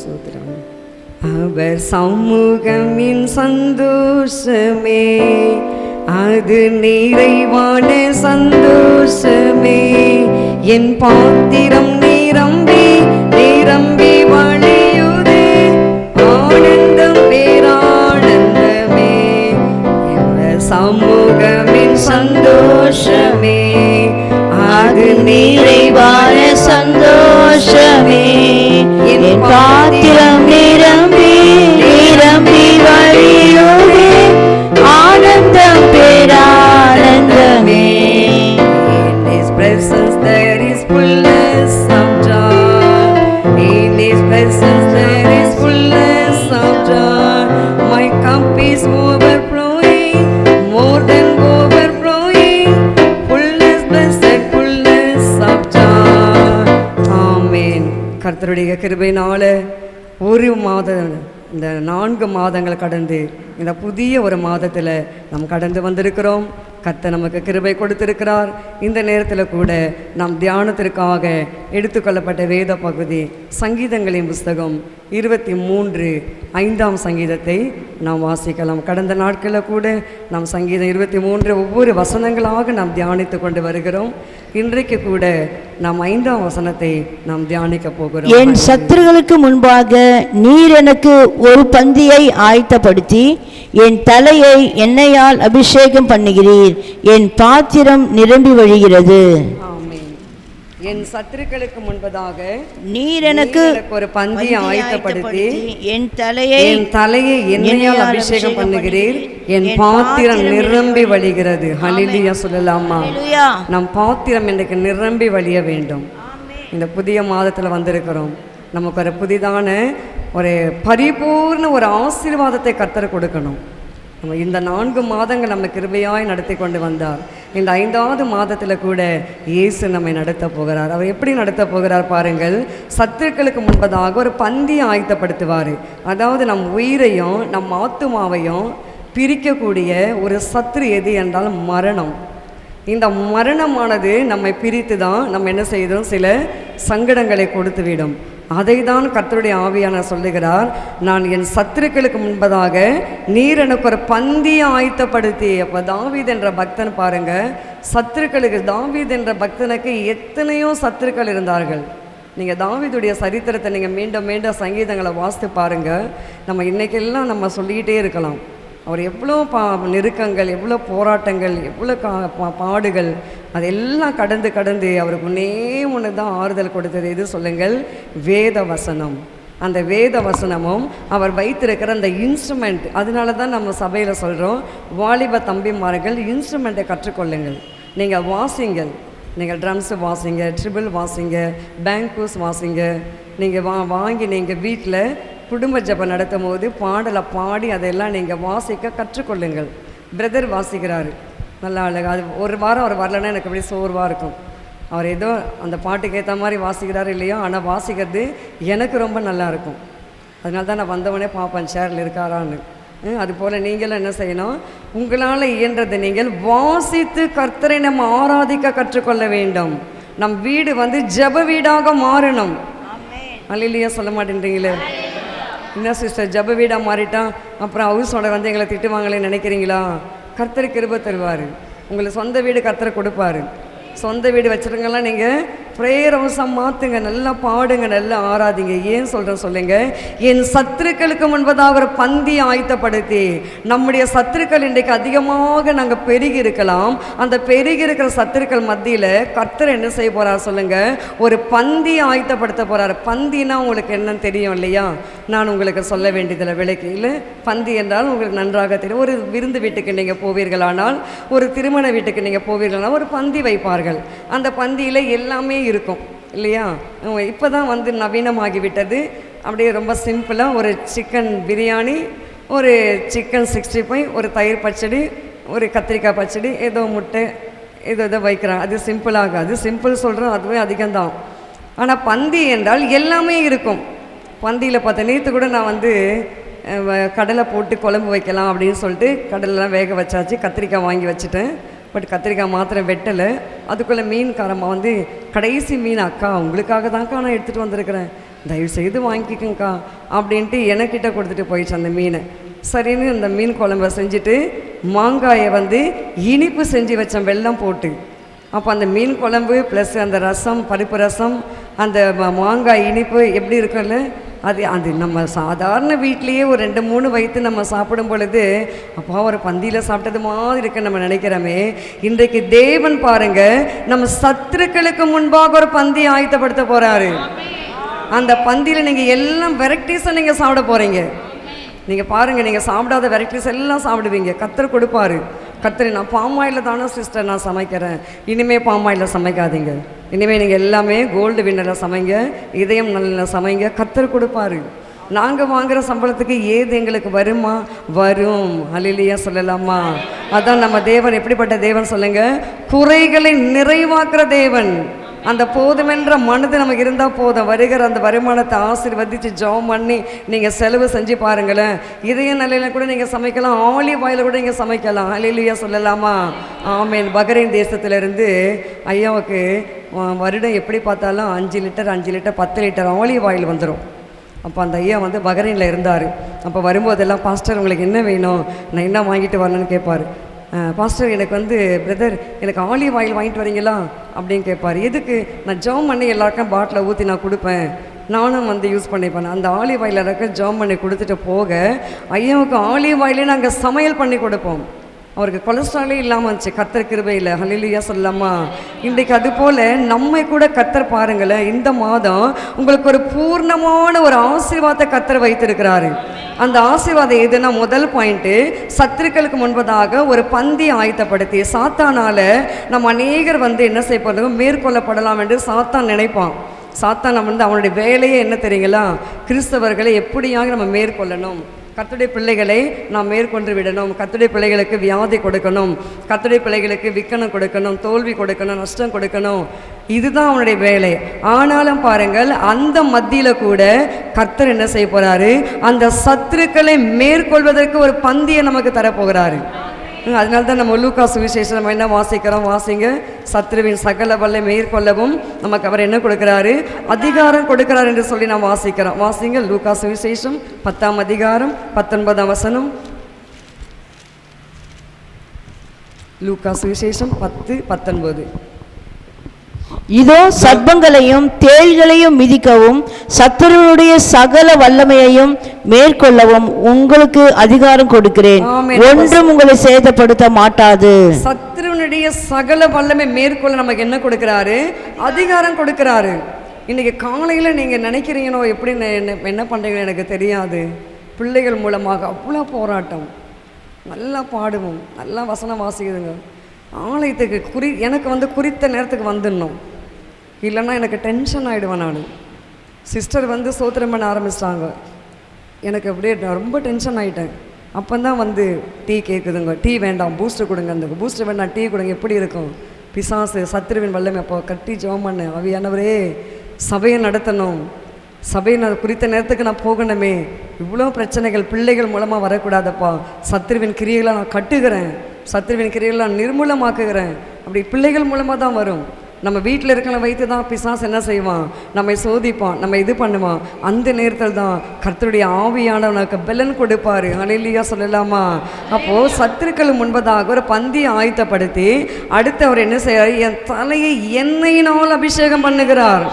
சோத்திரம். அவர் சமூகமின் சந்தோஷமே, அது நிறைவான சந்தோஷமே. என் பாத்திரம் நிரம்பி நிரம்பி வழியுதே, ஆனந்தம் பேரானந்தமே. சமூகமின் சந்தோஷமே, அது நிறைவான சந்தோஷமே. என் பாத்திரம் நிரம்பி நிரம்பி வழியுதே, ஆனந்தம் பேரானந்தமே. In His presence there is fullness of joy. In His presence there is fullness of joy. My cup is overflowing, more than overflowing. Fullness, blessed fullness of joy. Amen. கர்த்தருடைய கிருபையினால ஒரு மாதம், இந்த 4 மாதங்கள் கடந்து இந்த புதிய ஒரு மாதத்தில் நாம் கடந்து வந்திருக்கிறோம். கர்த்தர் நமக்கு கிருபை கொடுத்திருக்கிறார். இந்த நேரத்தில் கூட நாம் தியானத்திற்காக எடுத்துக்கொள்ளப்பட்ட வேத பகுதி சங்கீதங்களின் புஸ்தகம் 23 சங்கீதத்தை நாம் வாசிக்கலாம். கடந்த நாட்களில் கூட நாம் சங்கீதம் 23 ஒவ்வொரு வசனங்களாக நாம் தியானித்து கொண்டு வருகிறோம். இன்றைக்கு கூட நாம் 5ஆம் வசனத்தை நாம் தியானிக்க போகிறோம். என் சத்துருக்களுக்கு முன்பாக நீர் எனக்கு ஒரு பந்தியை ஆயத்தப்படுத்தி என் தலையை எண்ணெயால் அபிஷேகம் பண்ணுகிறீர், என் பாத்திரம் நிரம்பி வழிகிறது. என் சத்துருக்களுக்கு முன்பதாக நீர் எனக்கு ஒரு பந்தியை ஆயத்தப்படுத்தி என் தலையை எண்ணெயால் அபிஷேகம் பண்ணுகிறீர், என் பாத்திரம் நிரம்பி வழிகிறது. ஹல்லேலூயா சொல்லலாமா? நம் பாத்திரம் இன்றைக்கு நிரம்பி வழிய வேண்டும். இந்த புதிய மாதத்தில் வந்திருக்கிறோம். நமக்கு ஒரு புதிதான ஒரு பரிபூர்ண ஒரு ஆசீர்வாதத்தை கர்த்தர் கொடுக்கணும். நம்ம இந்த 4 மாதங்கள் நம்ம கிருபையாய் நடத்தி கொண்டு வந்தார். இந்த 5ஆவது மாதத்தில் கூட இயேசு நம்மை நடத்த போகிறார். அவர் எப்படி நடத்த போகிறார் பாருங்கள். சத்துருக்களுக்கு முன்பதாக ஒரு பந்தியை ஆயத்தப்படுத்துவார். அதாவது நம் உயிரையும் நம் ஆத்துமாவையும் பிரிக்கக்கூடிய ஒரு சத்துரு எது என்றால் மரணம். இந்த மரணமானது நம்மை பிரித்து தான் நம்ம என்ன செய்தோம், சில சங்கடங்களை கொடுத்துவிடும். அதை தான் கர்த்தருடைய ஆவியானவர் சொல்லுகிறார், நான் என் சத்துருக்களுக்கு முன்பதாக நீர் எனக்கு ஒரு பந்தியை ஆயத்தப்படுத்தி. அப்போ தாவீது என்ற பக்தன் பாருங்க, சத்துருக்களுக்கு, தாவீது என்ற பக்தனுக்கு எத்தனையோ சத்துருக்கள் இருந்தார்கள். நீங்கள் தாவீதுடைய சரித்திரத்தை நீங்கள் மீண்டும் மீண்டும் சங்கீதங்களை வாசித்து பாருங்கள். நம்ம இன்றைக்கெல்லாம் நம்ம சொல்லிக்கிட்டே இருக்கலாம். அவர் எவ்வளோ நெருக்கங்கள், எவ்வளோ போராட்டங்கள், எவ்வளோ பாடுகள், அதெல்லாம் கடந்து கடந்து அவருக்கு ஒன்று தான் ஆறுதல் கொடுத்தது. எது சொல்லுங்கள்? வேத வசனம். அந்த வேத வசனமும் அவர் வைத்திருக்கிற அந்த இன்ஸ்ட்ருமெண்ட். அதனால தான் நம்ம சபையில் சொல்கிறோம், வாலிப தம்பிமார்கள் இன்ஸ்ட்ருமெண்ட்டை கற்றுக்கொள்ளுங்கள். நீங்கள் வாசிங்கள், நீங்கள் ட்ரம்ஸு வாசிங்க, ட்ரிபிள் வாசிங்க, பேங்கூஸ் வாசிங்க. நீங்கள் வாங்கி நீங்கள் வீட்டில் குடும்ப ஜபம் நடத்தும் போது பாடலை பாடி அதெல்லாம் நீங்கள் வாசிக்க கற்றுக்கொள்ளுங்கள். பிரதர் வாசிக்கிறாரு, நல்லா அழகாக. அது ஒரு வாரம் அவர் வரலன்னா எனக்கு அப்படியே சோர்வாக இருக்கும். அவர் ஏதோ அந்த பாட்டுக்கு ஏற்ற மாதிரி வாசிக்கிறாரு இல்லையோ, ஆனால் வாசிக்கிறது எனக்கு ரொம்ப நல்லா இருக்கும். அதனால தான் நான் வந்தவனே பார்ப்பேன் சேரில் இருக்காரான்னு. அதுபோல் நீங்களும் என்ன செய்யணும், உங்களால் இயன்றதை நீங்கள் வாசித்து கர்த்தரை நம்ம ஆராதிக்க கற்றுக்கொள்ள வேண்டும். நம் வீடு ஜெப வீடாக மாறணும். அல்லேலூயா சொல்ல மாட்டேன்றீங்களே? என்ன சிஸ்டர், ஜெப வீடாக மாறிட்டான் அப்புறம் ஹவுஸ் ஓனர் எங்களை திட்டுவாங்களேன்னு நினைக்கிறீங்களா? கர்த்தர் கிருபை தருவார். உங்களுக்கு சொந்த வீடு கர்த்தர் கொடுப்பாரு. சொந்த வீடு வச்சுருங்கலாம், நீங்கள் ப்ரேயர் ஹவுஸாக மாற்றுங்க, நல்லா பாடுங்க, நல்லா ஆராதிங்க. ஏன் சொல்கிறேன் சொல்லுங்க, என் சத்துருக்களுக்கு முன்பதாக ஒரு பந்தி ஆயத்தப்படுத்தி. நம்முடைய சத்துருக்கள் இன்றைக்கு அதிகமாக நாங்கள் பெருகி இருக்கலாம். அந்த பெருகி இருக்கிற சத்துருக்கள் மத்தியில் கர்த்தர் என்ன செய்ய போகிறார் சொல்லுங்கள், ஒரு பந்தி ஆயத்தப்படுத்த போகிறார். பந்தினா உங்களுக்கு என்னன்னு தெரியும் இல்லையா? நான் உங்களுக்கு சொல்ல வேண்டியதில்லை, விலைக்கு இல்லை. பந்தி என்றால் உங்களுக்கு நன்றாக தெரியும். ஒரு விருந்து வீட்டுக்கு நீங்கள் போவீர்களானால், ஒரு திருமண வீட்டுக்கு நீங்கள் போவீர்களானால் ஒரு பந்தி வைப்பார்கள். அந்த பந்தியில் எல்லாமே இருக்கும் இல்லையா? இப்போ தான் நவீனமாகிவிட்டது. அப்படியே ரொம்ப சிம்பிளாக ஒரு சிக்கன் பிரியாணி, ஒரு சிக்கன் 65, ஒரு தயிர் பச்சடி, ஒரு கத்திரிக்காய் பச்சடி, ஏதோ முட்டை, ஏதோ வைக்கிறாங்க. அது சிம்பிளாக, அது சிம்பிள் சொல்கிறோம், அதுவே அதிகம்தான். ஆனால் பந்தி என்றால் எல்லாமே இருக்கும். பந்தியில் பார்த்தேன், நேற்று கூட நான் கடலை போட்டு குழம்பு வைக்கலாம் அப்படின்னு சொல்லிட்டு கடலெலாம் வேக வச்சாச்சு. கத்திரிக்காய் வாங்கி வச்சுட்டேன். பட் கத்திரிக்காய் மாத்திரம் வெட்டலை. அதுக்குள்ளே மீன்காரம்மா கடைசி மீன், அக்கா உங்களுக்காக தான்க்கா நான் எடுத்துகிட்டு வந்திருக்கிறேன், தயவு செய்து வாங்கிக்கோங்கக்கா அப்படின்ட்டு எனக்கிட்ட கொடுத்துட்டு போயிடுச்சு அந்த மீனை. சரின்னு அந்த மீன் குழம்ப செஞ்சுட்டு மாங்காயை வந்து இனிப்பு செஞ்சு வச்சேன் வெல்லம் போட்டு. அப்போ அந்த மீன் குழம்பு ப்ளஸ் அந்த ரசம், பருப்பு ரசம், அந்த மாங்காய் இனிப்பு எப்படி இருக்குல்ல, அது நம்ம சாதாரண வீட்லேயே ஒரு 2-3 வைத்து நம்ம சாப்பிடும் பொழுது அப்பா ஒரு பந்தியில் சாப்பிட்டது மாதிரி இருக்குன்னு நம்ம நினைக்கிறோமே. இன்றைக்கு தேவன் பாருங்க நம்ம சத்துருக்களுக்கு முன்பாக ஒரு பந்தி ஆயத்தப்படுத்த போகிறாரு. அந்த பந்தியில் நீங்கள் எல்லாம் வெரைட்டிஸை நீங்கள் சாப்பிட போகிறீங்க. நீங்கள் பாருங்கள், நீங்கள் சாப்பிடாத வெரைட்டிஸ் எல்லாம் சாப்பிடுவீங்க. கர்த்தர் கொடுப்பாரு. கர்த்தர், நான் பாமாயில் தானே சிஸ்டர் நான் சமைக்கிறேன், இனிமேல் பாமாயில் சமைக்காதீங்க, இனிமேல் நீங்கள் எல்லாமே கோல்டு வின்னரில் சமைங்க, இதயம் நல்ல சமைங்க, கர்த்தர் கொடுப்பாரு. நாங்கள் வாங்குகிற சம்பளத்துக்கு ஏது எங்களுக்கு வருமா? வரும். அல்லேலூயா சொல்லலாமா? அதான் நம்ம தேவன் எப்படிப்பட்ட தேவன் சொல்லுங்கள், குறைகளை நிறைவாக்குற தேவன். அந்த போதுமென்ற மனது நமக்கு இருந்தால் போதும். வருகிற அந்த வருமானத்தை ஆசீர்வதித்து ஜெபம் பண்ணி நீங்கள் செலவு செஞ்சு பாருங்களேன். இதய நிலையில் கூட நீங்கள் சமைக்கலாம், ஆலிவ் ஆயில் கூட நீங்கள் சமைக்கலாம். அல்லேலூயா சொல்லலாமா? ஆமேன். பஹ்ரைன் தேசத்திலிருந்து ஐயாவுக்கு வருடம் எப்படி பார்த்தாலும் 5 லிட்டர் 10 லிட்டர் ஆலிவ் ஆயில் வந்துடும். அப்போ அந்த ஐயா வந்து பஹ்ரைனில் இருந்தார். அப்போ வரும்போதெல்லாம், பாஸ்டர் உங்களுக்கு என்ன வேணும், நான் என்ன வாங்கிட்டு வரணுன்னு கேட்பார். பாஸ்டர் எனக்கு வந்து பிரதர் எனக்கு ஆலிவ் ஆயில் வாங்கிட்டு வரீங்களா அப்படின்னு கேட்பார். எதுக்கு? நான் ஜெபம் பண்ணி எல்லாருக்கும் பாட்டில் ஊற்றி நான் கொடுப்பேன், நானும் வந்து யூஸ் பண்ணிப்பேன். அந்த ஆலிவ் ஆயில் எல்லாருக்கும் ஜெபம் பண்ணி கொடுத்துட்டு போக ஐயாவுக்கு ஆலிவ் ஆயிலே நாங்கள் சமையல் பண்ணி கொடுப்போம். அவருக்கு கொலஸ்ட்ராலே இல்லாமல் இருந்துச்சு. கர்த்தர் கிருபையில். ஹல்லேலூயா சொல்லலாமா? இன்றைக்கு அதுபோல் நம்மை கூட கர்த்தர் பாருங்களேன், இந்த மாதம் உங்களுக்கு ஒரு பூர்ணமான ஒரு ஆசீர்வாதத்தை கர்த்தர் வைத்திருக்கிறாரு. அந்த ஆசீர்வாதம் எதுனா, முதல் பாயிண்ட்டு, சத்துருக்களுக்கு முன்பதாக ஒரு பந்தி ஆயத்தப்படுத்தி சாத்தானால் நம்ம அநேகர் வந்து என்ன செய்ய போகிறோம், மேற்கொள்ளப்படலாம் என்று சாத்தான் நினைப்பான். சாத்தான் நம்ம வந்து அவனுடைய வேலையே என்ன தெரியுங்களா, கிறிஸ்தவர்களை எப்படியாக நம்ம மேற்கொள்ளணும், கர்த்தருடைய பிள்ளைகளை நாம் மேற்கொண்டு விடணும், கர்த்தருடைய பிள்ளைகளுக்கு வியாதி கொடுக்கணும், கர்த்தருடைய பிள்ளைகளுக்கு விக்கனம் கொடுக்கணும், தோல்வி கொடுக்கணும், நஷ்டம் கொடுக்கணும். இதுதான் அவனுடைய வேலை. ஆனாலும் பாருங்கள், அந்த மத்தியில் கூட கர்த்தர் என்ன செய்ய போகிறாரு, அந்த சத்துருக்களை மேற்கொள்வதற்கு ஒரு பந்தியை நமக்கு தரப்போகிறாரு. அதனால தான் நம்ம லூக்கா சுவிசேஷம் நம்ம என்ன வாசிக்கிறோம், வாசிங்க. சத்ருவின் சகல வல்லை மேற்கொள்ளவும் நமக்கு அவர் என்ன கொடுக்குறாரு, அதிகாரம் கொடுக்கிறார் என்று சொல்லி நாம் வாசிக்கிறோம். வாசிங்க லூக்கா சுவிசேஷம் 10ஆம் அதிகாரம் 19ஆம் வசனம். லூக்கா சுவிசேஷம் 10:19. இதோ சர்ப்பங்களையும் தேள்களையும் மிதிக்கவும் சத்துருவுடைய சகல வல்லமையையும் மேற்கொள்ளவும் உங்களுக்கு அதிகாரம் கொடுக்கிறேன், ஒன்றும் உங்களை சேதப்படுத்த மாட்டாது. சத்துருவுடைய சகல வல்லமை மேற்கொள்ள நமக்கு என்ன கொடுக்கிறாரு, அதிகாரம் கொடுக்கிறாரு. இன்னைக்கு காலையில் நீங்கள் நினைக்கிறீங்களோ எப்படி என்ன பண்ணுறீங்களோ எனக்கு தெரியாது, பிள்ளைகள் மூலமாக அவ்வளோ போராட்டம், நல்லா பாடுவோம், நல்லா வசனம் வாசிக்குதுங்க. ஆலயத்துக்கு எனக்கு வந்து குறித்த நேரத்துக்கு வந்துடணும், இல்லைன்னா எனக்கு டென்ஷன் ஆகிடுவேன் நான். சிஸ்டர் வந்து சோத்திரம் பண்ண ஆரம்பிச்சிட்டாங்க, எனக்கு அப்படியே ரொம்ப டென்ஷன் ஆகிட்டேன். அப்போ தான் வந்து டீ கேட்குதுங்க, டீ வேண்டாம் பூஸ்டர் கொடுங்க, அந்த பூஸ்டர் வேண்டாம் டீ கொடுங்க. எப்படி இருக்கும் பிசாசு சத்துருவின் வல்லமை. அப்போ கட்டி ஜெபம் பண்ண, ஆவியானவரே சபையை நடத்தணும், சபையை குறித்த நேரத்துக்கு நான் போகணுமே, இவ்வளோ பிரச்சனைகள் பிள்ளைகள் மூலமாக வரக்கூடாதப்பா, சத்துருவின் கிரியைகளை நான் கட்டுகிறேன், சத்துருவின் கிரியைகளை நான் நிர்மூலமாக்குகிறேன். அப்படி பிள்ளைகள் மூலமாக தான் வரும். நம்ம வீட்டில் இருக்கிற வைத்து தான் பிசாசு என்ன செய்வான், நம்மை சோதிப்பான், நம்ம இது பண்ணுவான். அந்த நேரத்தில் தான் கர்த்தருடைய ஆவியானவனுக்கு பலன் கொடுப்பாரு. அல்லேலூயா சொல்லலாமா? அப்போது சத்துருக்கள் முன்பதாக ஒரு பந்தியை ஆயத்தப்படுத்தி அடுத்து அவர் என்ன செய்கிறார், என் தலையை எண்ணெயினால் அபிஷேகம் பண்ணுகிறார்.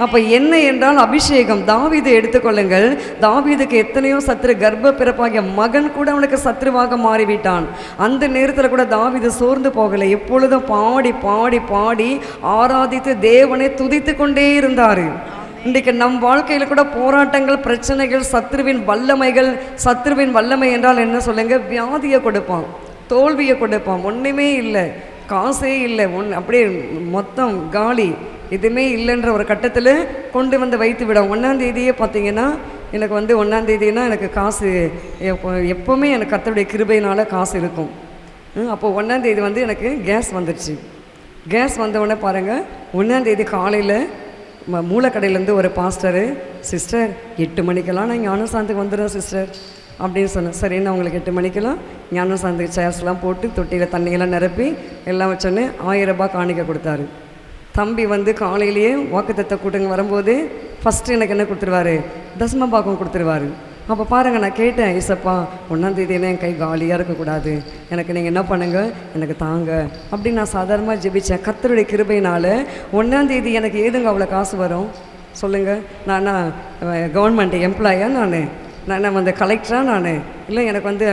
அப்போ என்ன என்றால் அபிஷேகம். தாவீதை எடுத்துக்கொள்ளுங்கள், தாவீதுக்கு எத்தனையோ சத்துரு, கர்ப்ப பிறப்பாகிய மகன் கூட அவனுக்கு சத்ருவாக மாறிவிட்டான். அந்த நேரத்தில் கூட தாவீது சோர்ந்து போகலை, எப்பொழுதும் பாடி பாடி பாடி ஆராதித்து தேவனை துதித்து கொண்டே இருந்தார். இன்றைக்கு நம் வாழ்க்கையில் கூட போராட்டங்கள், பிரச்சனைகள், சத்ருவின் வல்லமைகள். சத்ருவின் வல்லமை என்றால் என்ன சொல்லுங்க, வியாதியை கொடுப்பான், தோல்வியை கொடுப்பான், ஒன்றுமே இல்லை, காசே இல்லை, அப்படியே மொத்தம் காலி, எதுவுமே இல்லைன்ற ஒரு கட்டத்தில் கொண்டு வந்து வைத்து விடும். 1ஆம் தேதியே பார்த்தீங்கன்னா எனக்கு வந்து 1ஆம் தேதினா எனக்கு காசு எப்போவுமே எனக்கு கர்த்தருடைய கிருபையினால் காசு இருக்கும். அப்போது 1ஆம் தேதி வந்து எனக்கு கேஸ் வந்துடுச்சு. கேஸ் வந்தவுடனே பாருங்கள், 1ஆம் தேதி காலையில் மூலக்கடையிலேருந்து ஒரு பாஸ்டரு, சிஸ்டர் 8 மணிக்கெல்லாம் நான் ஞானசாந்தத்துக்கு வந்துடுறேன் சிஸ்டர் அப்படின்னு சொன்னேன். சரி, நான் உங்களுக்கு 8 மணிக்கெல்லாம் ஞானசாந்தத்துக்கு சேர்ஸ்லாம் போட்டு தொட்டியில் தண்ணியெல்லாம் நிரப்பி எல்லாம் வச்சோன்னே 1000 ரூபாய் காணிக்க கொடுத்தாரு. தம்பி வந்து காலையிலேயே வாக்குத்தத்த கூட்டங்க வரும்போது ஃபஸ்ட்டு எனக்கு என்ன கொடுத்துருவாரு? தசம பாகம் கொடுத்துருவாரு. அப்போ பாருங்கள், நான் கேட்டேன், ஏசப்பா 1ஆம் தேதியில என் கை காலியாக இருக்கக்கூடாது, எனக்கு நீங்கள் என்ன பண்ணுங்க, எனக்கு தாங்க அப்படின்னு நான் சாதாரணமாக ஜெபித்தேன். கர்த்தருடைய கிருபையினால் 1ஆம் தேதி எனக்கு ஏதுங்க அவ்வளோ காசு வரும் சொல்லுங்கள்? நான் கவர்மெண்ட் எம்ப்ளாயா? நான் வந்து கலெக்டரா? நான் இல்லை, எனக்கு வந்து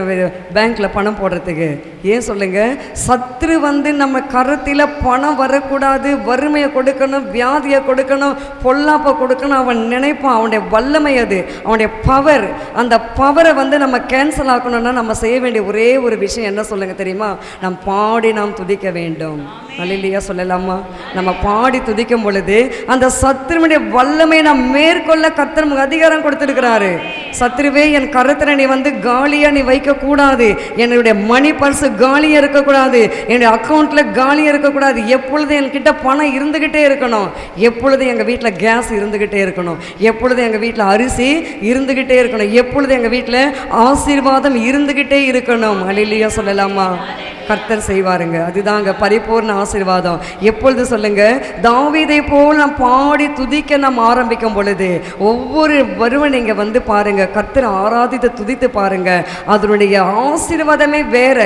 பேங்க்கில் பணம் போடுறதுக்கு. ஏன் சொல்லுங்கள்? சத்ரு வந்து நம்ம கருத்தில் பணம் வரக்கூடாது, வறுமையை கொடுக்கணும், வியாதியை கொடுக்கணும், பொல்லாப்பை கொடுக்கணும் அவன் நினைப்பான். அவனுடைய வல்லமை அது, அவனுடைய பவர். அந்த பவரை வந்து நம்ம கேன்சல் ஆக்கணும்னா நம்ம செய்ய வேண்டிய ஒரே ஒரு விஷயம் என்ன சொல்லுங்கள் தெரியுமா? நாம் பாடி நாம் துதிக்க வேண்டும். அல்லேலூயா சொல்லலாமா? நம்ம பாடி துதிக்கும் பொழுது அந்த சத்ருவினுடைய வல்லமை நாம் மேற்கொள்ள கர்த்தர் நமக்கு அதிகாரம் கொடுத்துருக்கிறாரு. சத்ருவே, என் கருத்தில் நீ வந்து காலியாக நீ வைக்கக்கூடாது, என்னுடைய மணி பர்ஸு காலியாக இருக்கக்கூடாது, என்னுடைய அக்கௌண்ட்டில் காலியாக இருக்கக்கூடாது, எப்பொழுது என்கிட்ட பணம் இருந்துக்கிட்டே இருக்கணும், எப்பொழுது எங்கள் வீட்டில் கேஸ் இருந்துக்கிட்டே இருக்கணும், எப்பொழுது எங்கள் வீட்டில் அரிசி இருந்துக்கிட்டே இருக்கணும், எப்பொழுது எங்கள் வீட்டில் ஆசீர்வாதம் இருந்துக்கிட்டே இருக்கணும். அல்லேலூயா சொல்லலாமா? கர்த்தர் செய்வாருங்க. அதுதாங்க பரிபூர்ண ஆசீர்வாதம். எப்பொழுது சொல்லுங்க? தாவீதை போல் நாம் பாடி துதிக்க நாம் ஆரம்பிக்கும் பொழுது ஒவ்வொரு வருவன் நீங்கள் வந்து பாருங்க, கர்த்தர் ஆராதித்து துதித்து பாருங்க, அதனுடைய ஆசீர்வாதமே வேற.